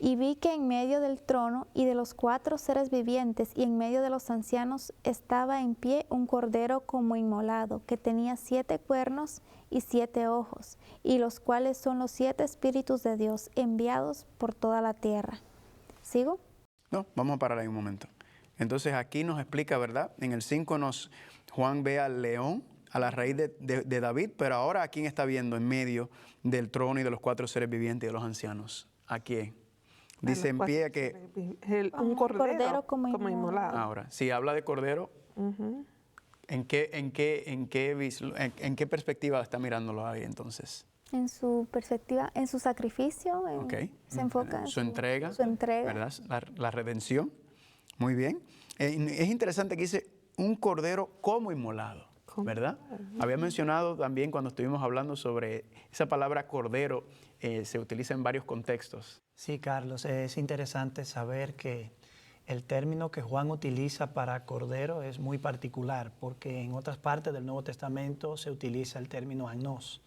y vi que en medio del trono y de los 4 seres vivientes y en medio de los ancianos estaba en pie un cordero como inmolado, que tenía 7 cuernos y 7 ojos, y los cuales son los 7 espíritus de Dios enviados por toda la tierra. ¿Sigo? No, vamos a parar ahí un momento. Entonces aquí nos explica, ¿verdad? En el 5 Juan ve al león, a la raíz de David, pero ahora ¿a quién está viendo en medio del trono y de los 4 seres vivientes y de los ancianos? ¿A quién? Dice en pie que... un cordero como inmolado. Ahora, si habla de cordero, ¿en qué perspectiva está mirándolo ahí entonces? En su perspectiva, en su sacrificio, se enfoca en su entrega, ¿verdad? La redención. Muy bien. Es interesante que dice un cordero como inmolado, ¿verdad? Había mencionado también cuando estuvimos hablando sobre esa palabra cordero, se utiliza en varios contextos. Sí, Carlos, es interesante saber que el término que Juan utiliza para cordero es muy particular, porque en otras partes del Nuevo Testamento se utiliza el término agnos,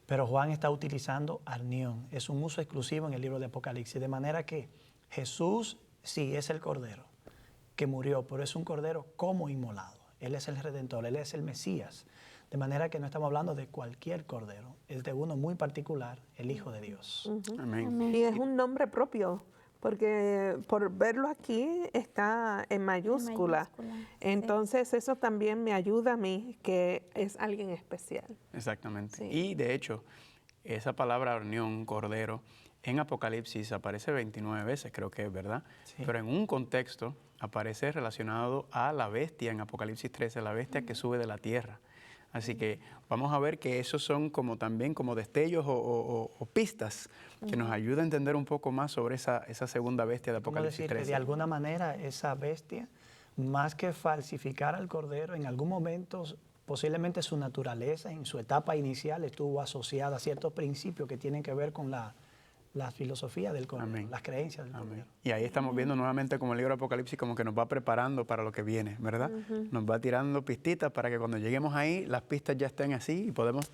pero Juan está utilizando arnión. Es un uso exclusivo en el libro de Apocalipsis, de manera que Jesús sí es el cordero que murió, pero es un cordero como inmolado. Él es el Redentor, Él es el Mesías. De manera que no estamos hablando de cualquier cordero, es de uno muy particular, el Hijo de Dios. Amén. Y es un nombre propio, porque por verlo aquí está en mayúscula. Entonces eso también me ayuda a mí, que es alguien especial. Exactamente. Sí. Y de hecho, esa palabra arnión, cordero, en Apocalipsis aparece 29 veces, creo que es, ¿verdad? Sí. Pero en un contexto aparece relacionado a la bestia en Apocalipsis 13, la bestia que sube de la tierra. Así que vamos a ver que esos son también como destellos o pistas que nos ayudan a entender un poco más sobre esa segunda bestia de Apocalipsis 13. De alguna manera esa bestia, más que falsificar al cordero, en algún momento posiblemente su naturaleza, en su etapa inicial, estuvo asociada a ciertos principios que tienen que ver con la filosofía del cordero, las creencias del cordero. Y ahí estamos viendo nuevamente como el libro de Apocalipsis como que nos va preparando para lo que viene, ¿verdad? Nos va tirando pistitas para que cuando lleguemos ahí las pistas ya estén así y podemos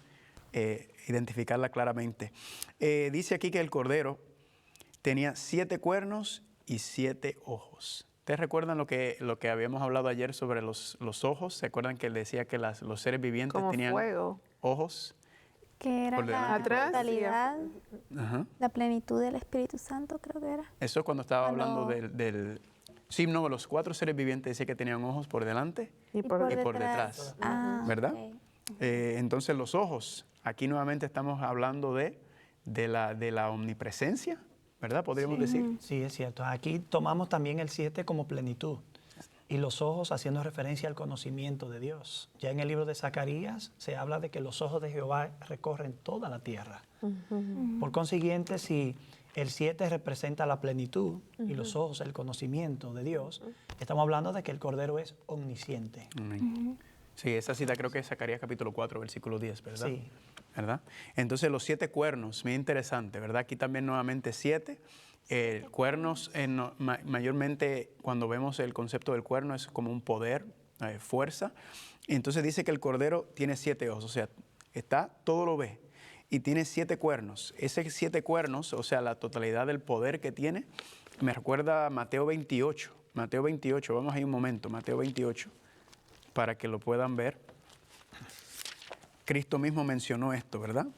identificarla claramente. Dice aquí que el cordero tenía 7 cuernos y 7 ojos. ¿Ustedes recuerdan lo que habíamos hablado ayer sobre los ojos? ¿Se acuerdan que él decía que los seres vivientes como tenían ojos? Que era la totalidad, la plenitud del Espíritu Santo, creo que era. Eso es cuando estaba hablando del... Sí, no, los 4 seres vivientes decía que tenían ojos por delante y por detrás. ¿Verdad? Okay. Entonces los ojos, aquí nuevamente estamos hablando de la omnipresencia, ¿verdad? Podríamos decir. Sí, es cierto. Aquí tomamos también el 7 como plenitud. Y los ojos haciendo referencia al conocimiento de Dios. Ya en el libro de Zacarías se habla de que los ojos de Jehová recorren toda la tierra. Por consiguiente, si el 7 representa la plenitud y los ojos el conocimiento de Dios, estamos hablando de que el Cordero es omnisciente. Sí, esa cita creo que es Zacarías capítulo 4, versículo 10, ¿verdad? Sí. ¿Verdad? Entonces los 7 cuernos, muy interesante, ¿verdad? Aquí también nuevamente 7. Cuernos, mayormente cuando vemos el concepto del cuerno es como un poder, fuerza. Entonces dice que el cordero tiene 7 ojos, o sea, todo lo ve y tiene 7 cuernos. Ese 7 cuernos, o sea, la totalidad del poder que tiene, me recuerda a Mateo 28. Mateo 28, vamos ahí un momento, Mateo 28, para que lo puedan ver. Cristo mismo mencionó esto, ¿verdad?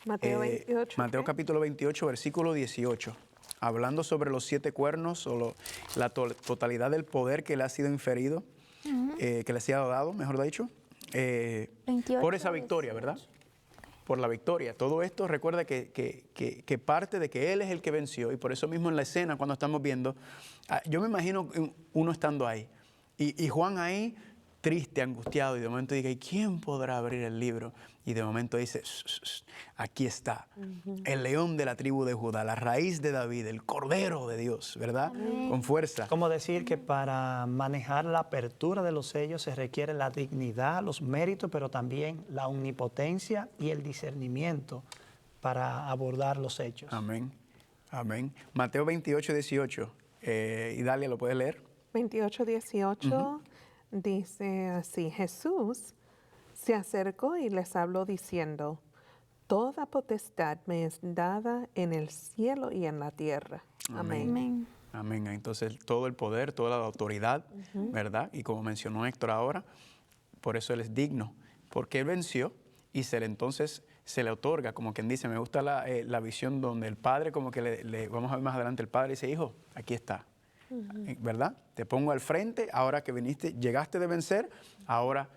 Mateo 28. Mateo capítulo 28, versículo 18. Hablando sobre los 7 cuernos o la totalidad del poder que le ha sido inferido, que le ha sido dado, mejor dicho, 28, por esa victoria, ¿verdad? Por la victoria. Todo esto recuerda que parte de que Él es el que venció y por eso mismo en la escena cuando estamos viendo, yo me imagino uno estando ahí y Juan ahí triste, angustiado y de momento dice, ¿y quién podrá abrir el libro? Y de momento dice, aquí está, el león de la tribu de Judá, la raíz de David, el cordero de Dios, ¿verdad? Con fuerza. Como decir que para manejar la apertura de los sellos se requiere la dignidad, los méritos, pero también la omnipotencia y el discernimiento para abordar los hechos. Amén, amén. Mateo 28, 18. Y Dalia, ¿lo puedes leer? 28, 18 dice así, Jesús se acercó y les habló diciendo, toda potestad me es dada en el cielo y en la tierra. Amén. Amén. Amén. Entonces, todo el poder, toda la autoridad, ¿verdad? Y como mencionó Héctor ahora, por eso Él es digno, porque Él venció y entonces se le otorga, como quien dice, me gusta la visión donde el Padre, como que vamos a ver más adelante, el Padre dice, hijo, aquí está, ¿verdad? Te pongo al frente, ahora que llegaste de vencer, ahora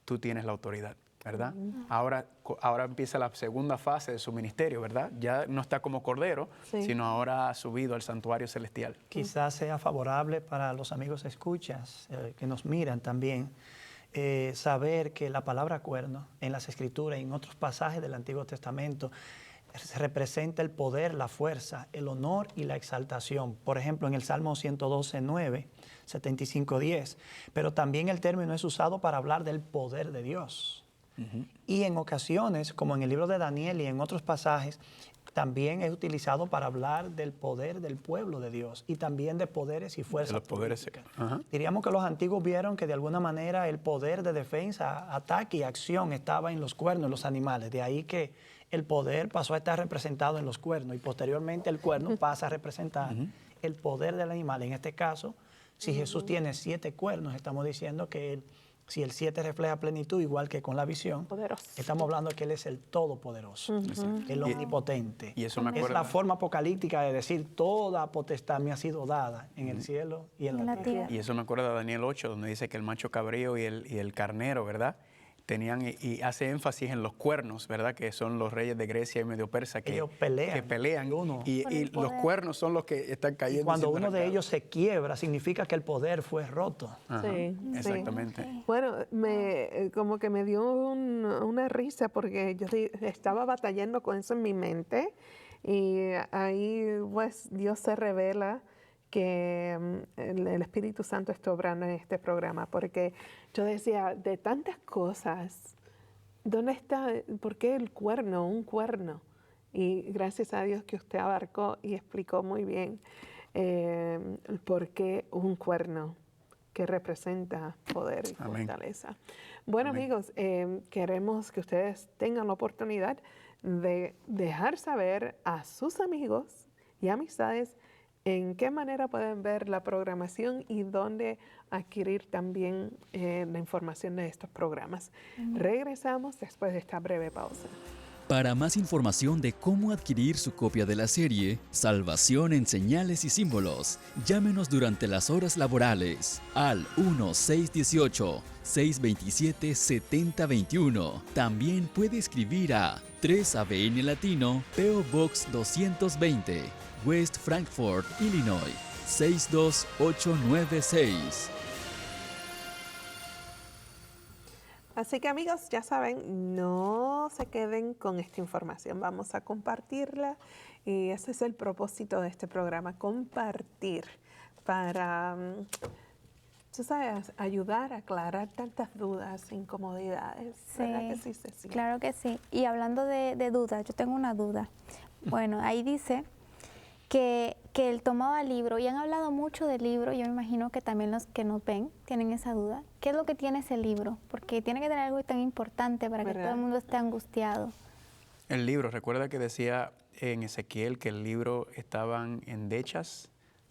tú tienes la autoridad, ¿verdad? Ahora empieza la segunda fase de su ministerio, ¿verdad? Ya no está como cordero, sino ahora ha subido al santuario celestial. Quizás sea favorable para los amigos escuchas que nos miran también, saber que la palabra cuerno en las Escrituras y en otros pasajes del Antiguo Testamento representa el poder, la fuerza, el honor y la exaltación. Por ejemplo, en el Salmo 112:9, 75:10. Pero también el término es usado para hablar del poder de Dios. Y en ocasiones, como en el libro de Daniel y en otros pasajes, también es utilizado para hablar del poder del pueblo de Dios y también de poderes y fuerzas políticas. Diríamos que los antiguos vieron que de alguna manera el poder de defensa, ataque y acción estaba en los cuernos de los animales. De ahí que el poder pasó a estar representado en los cuernos y posteriormente el cuerno pasa a representar el poder del animal. En este caso, si Jesús tiene 7 cuernos, estamos diciendo que si el 7 refleja plenitud, igual que con la visión, estamos hablando de que Él es el todopoderoso, el omnipotente. Y eso me acuerda. Es la forma apocalíptica de decir, toda potestad me ha sido dada en el cielo y en la tierra. Y eso me acuerda de Daniel 8, donde dice que el macho cabrío y el carnero, ¿verdad? Tenían, y hace énfasis en los cuernos, ¿verdad? Que son los reyes de Grecia y Medio Persa que pelean. Y los cuernos son los que están cayendo. Y cuando uno de ellos se quiebra, significa que el poder fue roto. Sí, exactamente. Sí. Bueno, como que me dio una risa porque yo estaba batallando con eso en mi mente y ahí pues Dios se revela que el Espíritu Santo está obrando en este programa, porque yo decía, de tantas cosas, ¿dónde está? ¿Por qué el cuerno? Un cuerno. Y gracias a Dios que usted abarcó y explicó muy bien por qué un cuerno que representa poder y fortaleza. Bueno, amigos, queremos que ustedes tengan la oportunidad de dejar saber a sus amigos y amistades en qué manera pueden ver la programación y dónde adquirir también la información de estos programas. Regresamos después de esta breve pausa. Para más información de cómo adquirir su copia de la serie Salvación en Señales y Símbolos, llámenos durante las horas laborales al 1-618-627-7021. También puede escribir a 3 ABN Latino, P.O. Box 220, West Frankfort, Illinois, 62896. Así que amigos, ya saben, no se queden con esta información, vamos a compartirla y ese es el propósito de este programa, compartir para, tú sabes, ayudar a aclarar tantas dudas, incomodidades. Sí, ¿Verdad que sí, Cecilia? Claro que sí. Y hablando de dudas, yo tengo una duda. Bueno, ahí dice que él tomaba el libro, y han hablado mucho del libro, yo me imagino que también los que nos ven tienen esa duda. ¿Qué es lo que tiene ese libro? Porque tiene que tener algo tan importante para que todo el mundo esté angustiado. El libro, recuerda que decía en Ezequiel que el libro estaban endechas,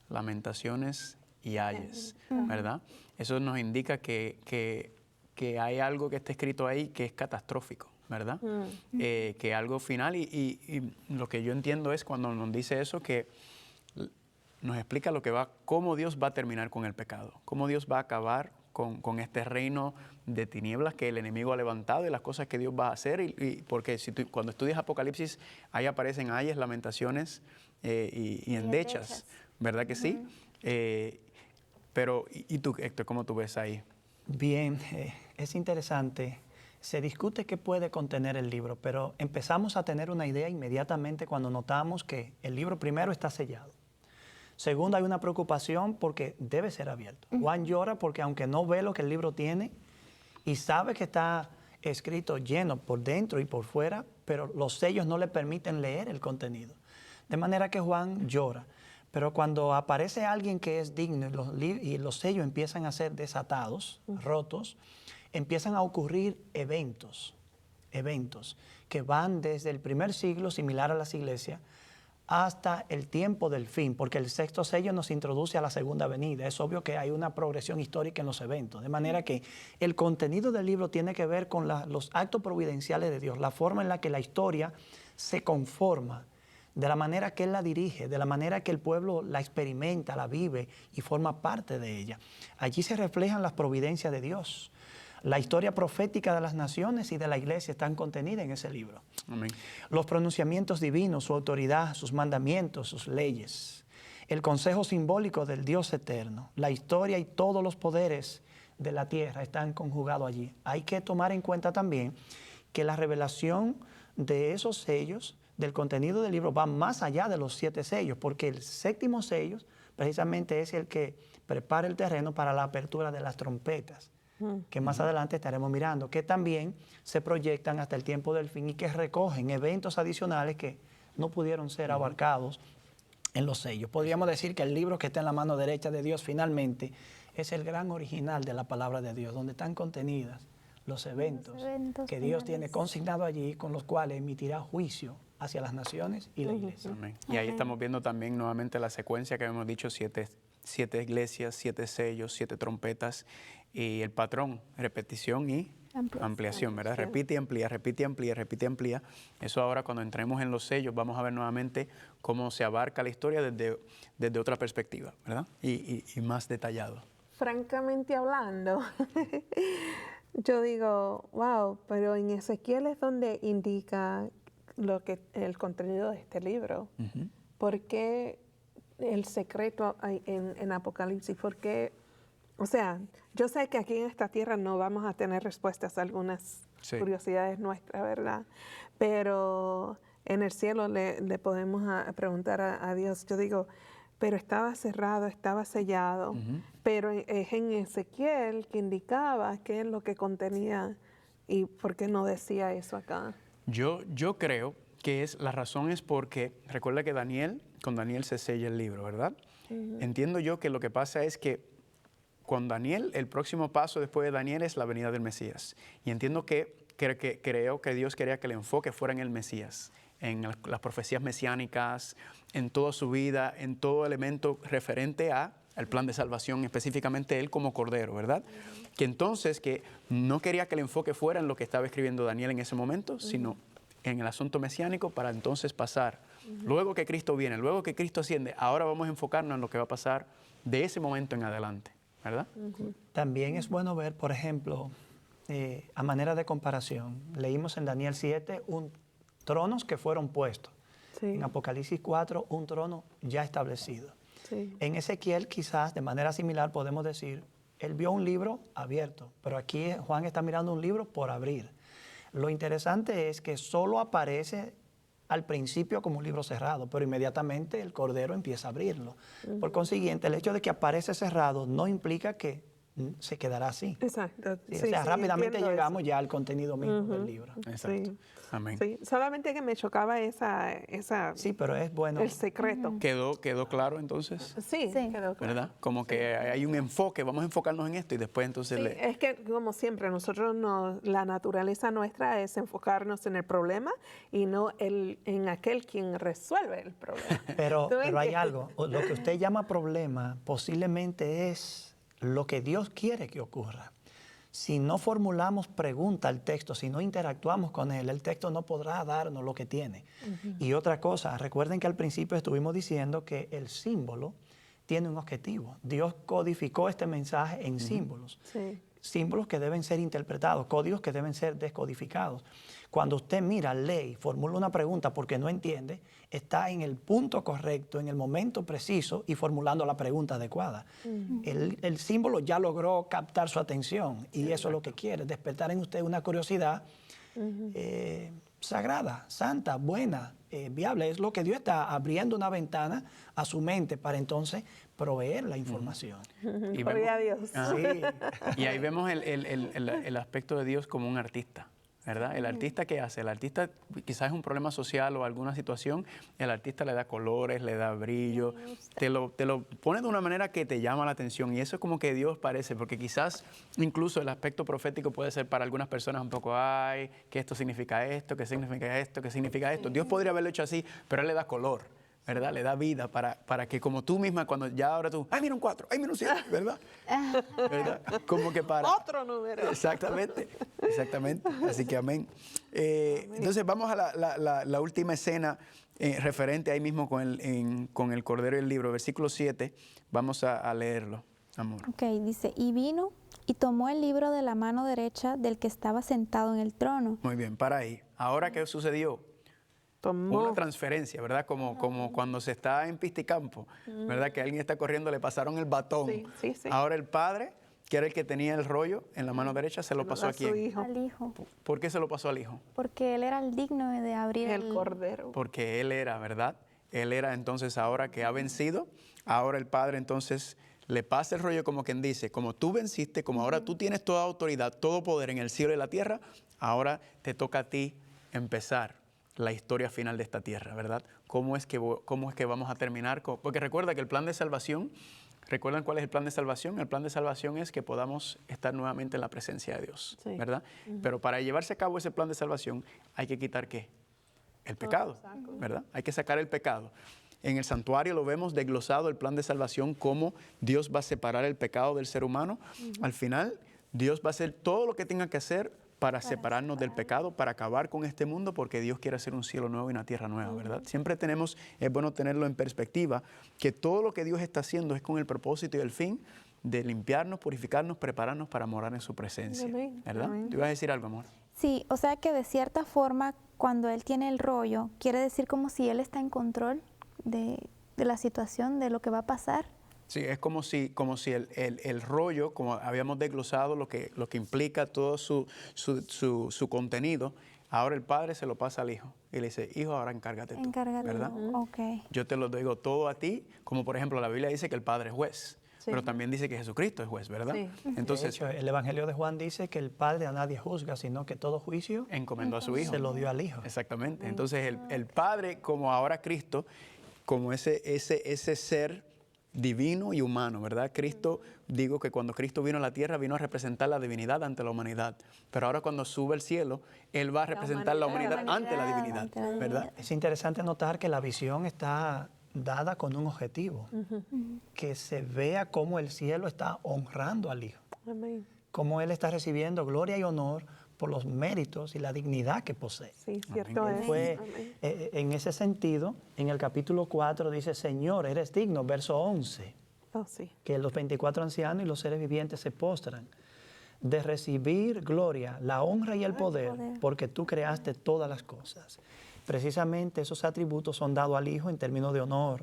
lamentaciones y ayes, ¿verdad? Eso nos indica que hay algo que está escrito ahí que es catastrófico, ¿verdad? Que algo final y lo que yo entiendo es cuando nos dice eso que nos explica cómo Dios va a terminar con el pecado, cómo Dios va a acabar con este reino de tinieblas que el enemigo ha levantado y las cosas que Dios va a hacer. Porque cuando estudias Apocalipsis, ahí aparecen ayes, lamentaciones y endechas, ¿verdad que sí? Pero, ¿y tú, Héctor, cómo tú ves ahí? Bien, es interesante. Se discute qué puede contener el libro, pero empezamos a tener una idea inmediatamente cuando notamos que el libro primero está sellado. Segundo, hay una preocupación porque debe ser abierto. Juan llora porque aunque no ve lo que el libro tiene y sabe que está escrito lleno por dentro y por fuera, pero los sellos no le permiten leer el contenido. De manera que Juan llora. Pero cuando aparece alguien que es digno y los sellos empiezan a ser desatados, rotos, empiezan a ocurrir eventos que van desde el primer siglo, similar a las iglesias, hasta el tiempo del fin, porque el sexto sello nos introduce a la segunda venida. Es obvio que hay una progresión histórica en los eventos, de manera que el contenido del libro tiene que ver con los actos providenciales de Dios, la forma en la que la historia se conforma, de la manera que Él la dirige, de la manera que el pueblo la experimenta, la vive y forma parte de ella. Allí se reflejan las providencias de Dios. La historia profética de las naciones y de la iglesia están contenidas en ese libro. Amén. Los pronunciamientos divinos, su autoridad, sus mandamientos, sus leyes, el consejo simbólico del Dios eterno, la historia y todos los poderes de la tierra están conjugados allí. Hay que tomar en cuenta también que la revelación de esos sellos, del contenido del libro, va más allá de los 7 sellos, porque el séptimo sello precisamente es el que prepara el terreno para la apertura de las trompetas, que más adelante estaremos mirando, que también se proyectan hasta el tiempo del fin y que recogen eventos adicionales que no pudieron ser abarcados en los sellos. Podríamos decir que el libro que está en la mano derecha de Dios finalmente es el gran original de la palabra de Dios, donde están contenidas los eventos que Dios tiene consignado allí, con los cuales emitirá juicio hacia las naciones y la iglesia. Amén. Y ahí estamos viendo también nuevamente la secuencia que hemos dicho, 7 iglesias, 7 sellos, 7 trompetas, y el patrón, repetición y ampliación, ¿verdad? Repite y amplía, repite y amplía, repite y amplía. Eso ahora cuando entremos en los sellos vamos a ver nuevamente cómo se abarca la historia desde otra perspectiva, ¿verdad? Y más detallado. Francamente hablando, yo digo, wow, pero en Ezequiel es donde indica el contenido de este libro. ¿Por qué el secreto en Apocalipsis? Porque, o sea, yo sé que aquí en esta tierra no vamos a tener respuestas a algunas curiosidades nuestras, ¿verdad? Pero en el cielo le podemos preguntar a Dios. Yo digo, pero estaba cerrado, estaba sellado, pero es en Ezequiel que indicaba qué es lo que contenía y por qué no decía eso acá. Yo creo que la razón es porque, recuerda que con Daniel se sella el libro, ¿verdad? Entiendo yo que lo que pasa es que con Daniel, el próximo paso después de Daniel es la venida del Mesías. Y entiendo creo que Dios quería que el enfoque fuera en el Mesías, en las profecías mesiánicas, en toda su vida, en todo elemento referente al plan de salvación, específicamente él como Cordero, ¿verdad? Que entonces que no quería que el enfoque fuera en lo que estaba escribiendo Daniel en ese momento, sino en el asunto mesiánico para entonces pasar. Luego que Cristo viene, luego que Cristo asciende, ahora vamos a enfocarnos en lo que va a pasar de ese momento en adelante, ¿verdad? También es bueno ver, por ejemplo, a manera de comparación, leímos en Daniel 7 tronos que fueron puestos. Sí. En Apocalipsis 4, un trono ya establecido. Sí. En Ezequiel, quizás de manera similar, podemos decir, él vio un libro abierto, pero aquí Juan está mirando un libro por abrir. Lo interesante es que solo aparece al principio como un libro cerrado, pero inmediatamente el Cordero empieza a abrirlo. Por consiguiente, el hecho de que aparece cerrado no implica que se quedará así. Exacto. Sí, Sí, o sea, sí, rápidamente entiendo llegamos eso. ya al contenido mismo del libro. Exacto. Sí. Amén. Sí, solamente que me chocaba esa Sí, pero es bueno. el secreto. ¿Quedó claro entonces? Sí, Sí. quedó claro. ¿Verdad? Como que hay un enfoque, vamos a enfocarnos en esto y después entonces Sí, es que como siempre, nosotros la naturaleza nuestra es enfocarnos en el problema y no en aquel quien resuelve el problema. Pero hay entiendes? algo, lo que usted llama problema posiblemente es lo que Dios quiere que ocurra. Si no formulamos pregunta al texto, si no interactuamos con él, el texto no podrá darnos lo que tiene. Y otra cosa, recuerden que al principio estuvimos diciendo que el símbolo tiene un objetivo. Dios codificó este mensaje en símbolos. Sí. Símbolos que deben ser interpretados, códigos que deben ser descodificados. Cuando usted mira, lee, formula una pregunta porque no entiende, está en el punto correcto, en el momento preciso y formulando la pregunta adecuada. El símbolo ya logró captar su atención y eso es lo que quiere, despertar en usted una curiosidad sagrada, santa, buena, viable. Es lo que Dios está abriendo una ventana a su mente para entonces proveer la información. Y Gloria a Dios. Sí. Y ahí vemos el aspecto de Dios como un artista, ¿verdad? El artista, ¿qué hace? El artista quizás es un problema social o alguna situación, el artista le da colores, le da brillo, te lo pone de una manera que te llama la atención y eso es como que Dios parece, porque quizás incluso el aspecto profético puede ser para algunas personas un poco, ay, que esto significa esto, que significa esto, que significa esto. Dios podría haberlo hecho así, pero Él le da color, ¿verdad? Le da vida para que como tú misma, cuando ya ahora tú, ay, mira un 4, ay, mira un 7, ¿verdad? ¿Verdad? Como que para... Otro número. Exactamente, exactamente. Así que amén. Entonces vamos a la última escena referente ahí mismo con el Cordero y el libro, versículo 7. Vamos a leerlo, amor. Ok, dice, y vino y tomó el libro de la mano derecha del que estaba sentado en el trono. Muy bien, para ahí. Ahora, ¿qué sucedió? Tomó. Una transferencia, ¿verdad? Como cuando se está en pisticampo, ¿verdad? Que alguien está corriendo, le pasaron el batón. Sí, sí, sí. Ahora el padre, que era el que tenía el rollo en la mano derecha, se lo pasó a su quién. hijo, Al hijo, ¿Por qué se lo pasó al hijo? porque él era el digno de abrir el cordero. Porque él era, ¿verdad? Él era entonces ahora que ha vencido, ahora el padre entonces le pasa el rollo como quien dice, como tú venciste, como ahora tú tienes toda autoridad, todo poder en el cielo y la tierra, ahora te toca a ti empezar la historia final de esta tierra, ¿verdad? ¿Cómo es que vamos a terminar? Porque recuerda que el plan de salvación, ¿recuerdan cuál es el plan de salvación? El plan de salvación es que podamos estar nuevamente en la presencia de Dios, Sí. ¿verdad? Pero para llevarse a cabo ese plan de salvación hay que quitar ¿qué? El pecado, ¿verdad? Hay que sacar el pecado. En el santuario lo vemos desglosado el plan de salvación, cómo Dios va a separar el pecado del ser humano. Al final, Dios va a hacer todo lo que tenga que hacer para separarnos del pecado, para acabar con este mundo, porque Dios quiere hacer un cielo nuevo y una tierra nueva, ¿verdad? Siempre es bueno tenerlo en perspectiva, que todo lo que Dios está haciendo es con el propósito y el fin de limpiarnos, purificarnos, prepararnos para morar en su presencia, Amén, ¿verdad? amén. ¿Te ibas a decir algo, amor? Sí, o sea que de cierta forma, cuando él tiene el rollo, quiere decir como si él está en control de la situación, de lo que va a pasar. Sí, es como si el rollo, como habíamos desglosado lo que implica todo su contenido, ahora el padre se lo pasa al hijo y le dice, hijo, ahora encárgate tú, Encárgate. ¿verdad? Ok. Yo te lo digo todo a ti, como por ejemplo la Biblia dice que el padre es juez, Sí. pero también dice que Jesucristo es juez, ¿verdad? Sí. Entonces, De hecho, el Evangelio de Juan dice que el Padre a nadie juzga, sino que todo juicio encomendó a su hijo. se lo dio al Hijo. Exactamente. Entonces el Padre, como ahora Cristo, como ese ser divino y humano, ¿verdad? Cristo, digo que cuando Cristo vino a la tierra, vino a representar la divinidad ante la humanidad. Pero ahora cuando sube al cielo, Él va a representar la humanidad ante la divinidad, ante la ¿verdad? Es interesante notar que la visión está dada con un objetivo, que se vea cómo el cielo está honrando al Hijo, Amén. cómo Él está recibiendo gloria y honor por los méritos y la dignidad que posee. Sí, cierto es. Fue, en ese sentido, en el capítulo 4 dice, Señor, eres digno, verso 11, que los 24 ancianos y los seres vivientes se postran, de recibir gloria, la honra y el poder, porque tú creaste todas las cosas. Precisamente esos atributos son dados al Hijo en términos de honor.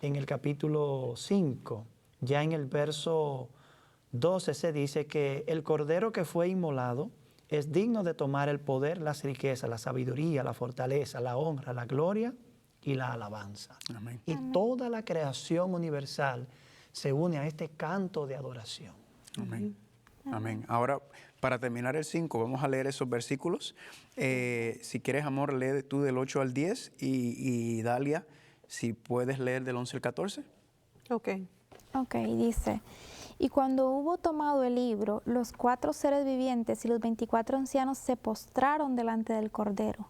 En el capítulo 5, ya en el verso 12 se dice que el Cordero que fue inmolado es digno de tomar el poder, las riquezas, la sabiduría, la fortaleza, la honra, la gloria y la alabanza. Amén. Y toda la creación universal se une a este canto de adoración. Amén. Amén. Ahora, para terminar el 5, vamos a leer esos versículos. Si quieres, amor, lee tú del 8 al 10 y Dalia, si puedes leer del 11 al 14. Ok, dice, y cuando hubo tomado el libro, los 4 seres vivientes y los 24 ancianos se postraron delante del Cordero.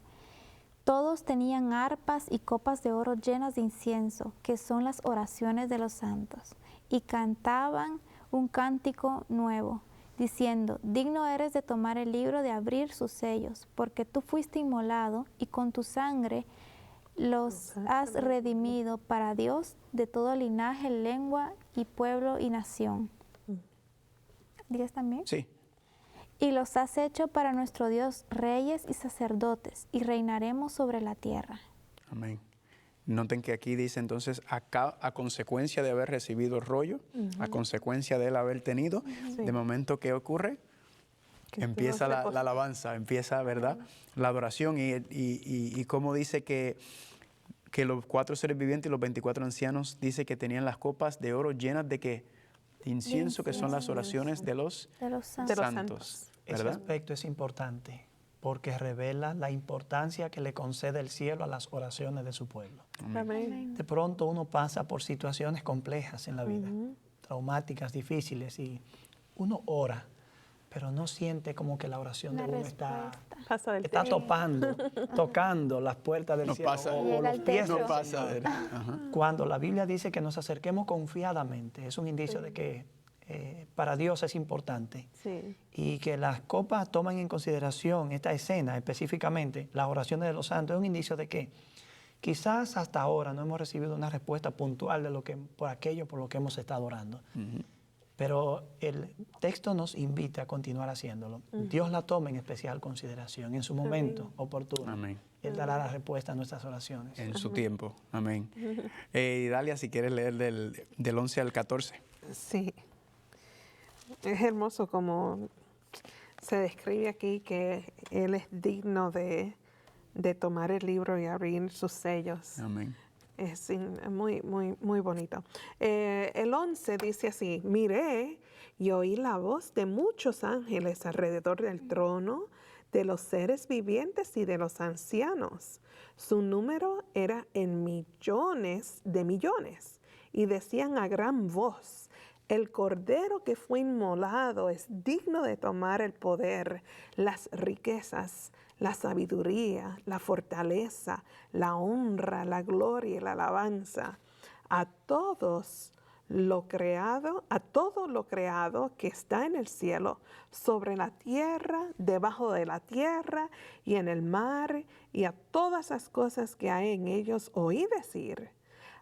Todos tenían arpas y copas de oro llenas de incienso, que son las oraciones de los santos, y cantaban un cántico nuevo, diciendo, digno eres de tomar el libro, de abrir sus sellos, porque tú fuiste inmolado y con tu sangre los has redimido para Dios de todo linaje, lengua y pueblo y nación. ¿Dices también? Sí. Y los has hecho para nuestro Dios reyes y sacerdotes, y reinaremos sobre la tierra. Amén. Noten que aquí dice entonces, acá, a consecuencia de haber recibido el rollo, a consecuencia de él haber tenido, de momento, ¿qué ocurre? Que empieza la alabanza, empieza, ¿verdad? La adoración y como dice que los 4 seres vivientes y los 24 ancianos, dice que tenían las copas de oro llenas de ¿qué? De incienso, que son las oraciones de los santos. Ese ¿verdad? aspecto es importante porque revela la importancia que le concede el cielo a las oraciones de su pueblo. Amén. De pronto uno pasa por situaciones complejas en la vida, traumáticas, difíciles, y uno ora, pero no siente como que la oración de uno está tocando las puertas del cielo o los pies del Señor. Cuando la Biblia dice que nos acerquemos confiadamente, es un indicio de que para Dios es importante. Y que las copas toman en consideración esta escena, específicamente las oraciones de los santos, es un indicio de que quizás hasta ahora no hemos recibido una respuesta puntual de por aquello por lo que hemos estado orando. Pero el texto nos invita a continuar haciéndolo. Dios la toma en especial consideración en su momento oportuno. Amén. Él dará la respuesta a nuestras oraciones. En su tiempo. Amén. Dalia, si quieres leer del 11 al 14. Sí. Es hermoso como se describe aquí que Él es digno de tomar el libro y abrir sus sellos. Amén. Es muy, muy, muy bonito. El 11 dice así, miré y oí la voz de muchos ángeles alrededor del trono, de los seres vivientes y de los ancianos. Su número era en millones de millones y decían a gran voz, el Cordero que fue inmolado es digno de tomar el poder, las riquezas, la sabiduría, la fortaleza, la honra, la gloria y la alabanza. A todo lo creado que está en el cielo, sobre la tierra, debajo de la tierra y en el mar, y a todas las cosas que hay en ellos, oí decir,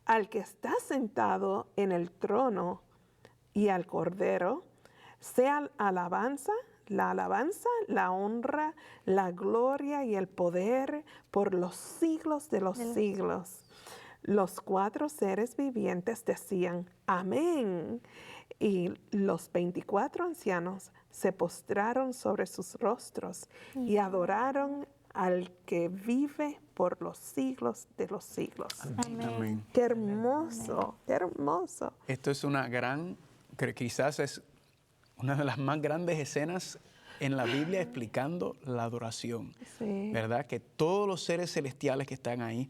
al que está sentado en el trono y al Cordero, sea la alabanza, la honra, la gloria y el poder por los siglos de los siglos. Los 4 seres vivientes decían, amén. Y los 24 ancianos se postraron sobre sus rostros y adoraron al que vive por los siglos de los siglos. Amén. Qué hermoso, qué hermoso. Esto es quizás es una de las más grandes escenas en la Biblia explicando la adoración. ¿Verdad? Que todos los seres celestiales que están ahí,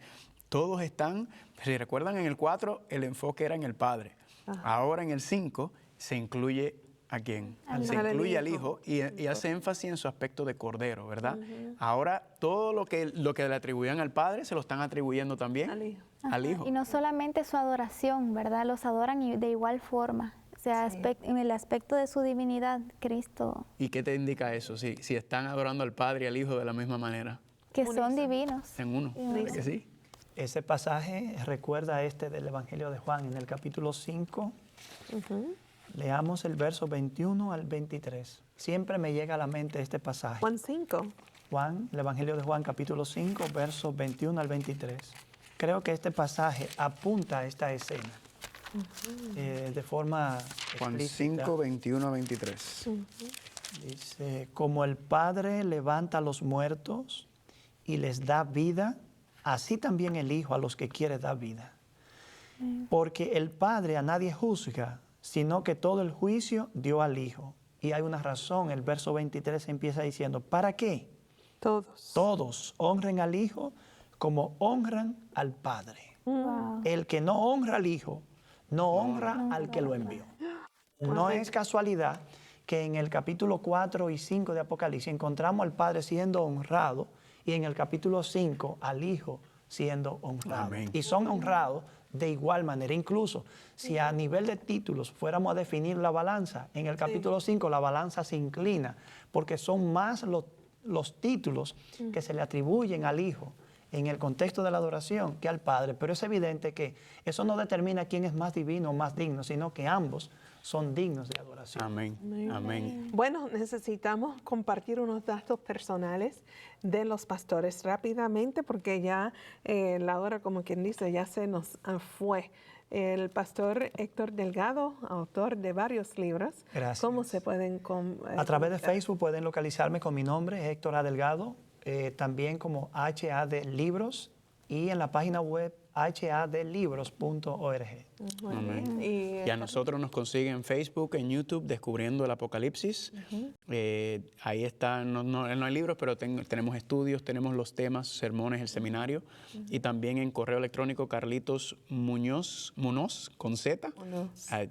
todos están, si recuerdan en el 4, el enfoque era en el Padre. Ahora en el 5 se incluye ¿a quién? Se incluye al Hijo y hace énfasis en su aspecto de Cordero, ¿verdad? Ahora todo lo que le atribuían al Padre se lo están atribuyendo también al Hijo. Y no solamente su adoración, ¿verdad? Los adoran de igual forma. sea, en el aspecto de su divinidad, Cristo. ¿Y qué te indica eso? Si están adorando al Padre y al Hijo de la misma manera. Que son divinos. En uno, ¿verdad que sí? Ese pasaje recuerda del Evangelio de Juan, en el capítulo 5. Leamos el verso 21 al 23. Siempre me llega a la mente este pasaje. Juan 5. Juan, el Evangelio de Juan, capítulo 5, versos 21 al 23. Creo que este pasaje apunta a esta escena de forma Juan explícita. 5, 21 a 23. Dice, como el Padre levanta a los muertos y les da vida, así también el Hijo a los que quiere dar vida. Porque el Padre a nadie juzga, sino que todo el juicio dio al Hijo. Y hay una razón, el verso 23 empieza diciendo, ¿para qué? Todos honren al Hijo como honran al Padre. Wow. El que no honra al Hijo, no honra al que lo envió. No es casualidad que en el capítulo 4 y 5 de Apocalipsis encontramos al Padre siendo honrado y en el capítulo 5 al Hijo siendo honrado. Amén. Y son honrados de igual manera. Incluso si a nivel de títulos fuéramos a definir la balanza, en el capítulo 5 la balanza se inclina porque son más los títulos que se le atribuyen al Hijo en el contexto de la adoración que al Padre. Pero es evidente que eso no determina quién es más divino o más digno, sino que ambos son dignos de adoración. Amén. Amén. Bueno, necesitamos compartir unos datos personales de los pastores rápidamente porque ya la hora, como quien dice, ya se nos fue. El pastor Héctor Delgado, autor de varios libros. Gracias. ¿Cómo se pueden A través de Facebook pueden localizarme con mi nombre, Héctor A. Delgado, también como HAD Libros y en la página web hadlibros.org. Amén. Y a nosotros nos consiguen en Facebook, en YouTube, Descubriendo el Apocalipsis. Ahí está, no hay libros, pero tenemos estudios, tenemos los temas, sermones, el seminario. Y también en correo electrónico Carlitos Munoz con Z,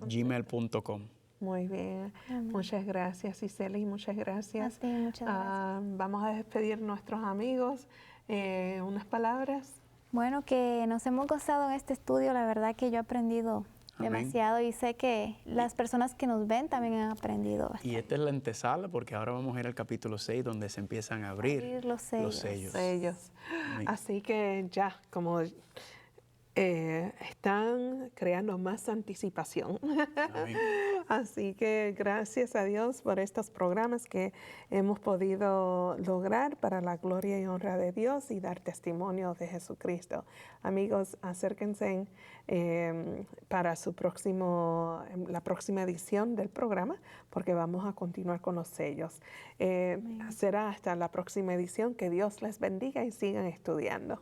@gmail.com. Muy bien. Muchas gracias, Iseli, muchas gracias. A ti, muchas gracias. Vamos a despedir a nuestros amigos. Unas palabras. Bueno, que nos hemos gozado en este estudio, la verdad que yo he aprendido demasiado y sé que las personas que nos ven también han aprendido bastante. Y esta es la antesala porque ahora vamos a ir al capítulo 6 donde se empiezan a abrir los sellos. Sellos. Amén. Así que ya, como están creando más anticipación. Amén. Así que gracias a Dios por estos programas que hemos podido lograr para la gloria y honra de Dios y dar testimonio de Jesucristo. Amigos, acérquense para la próxima edición del programa porque vamos a continuar con los sellos. Será hasta la próxima edición. Que Dios les bendiga y sigan estudiando.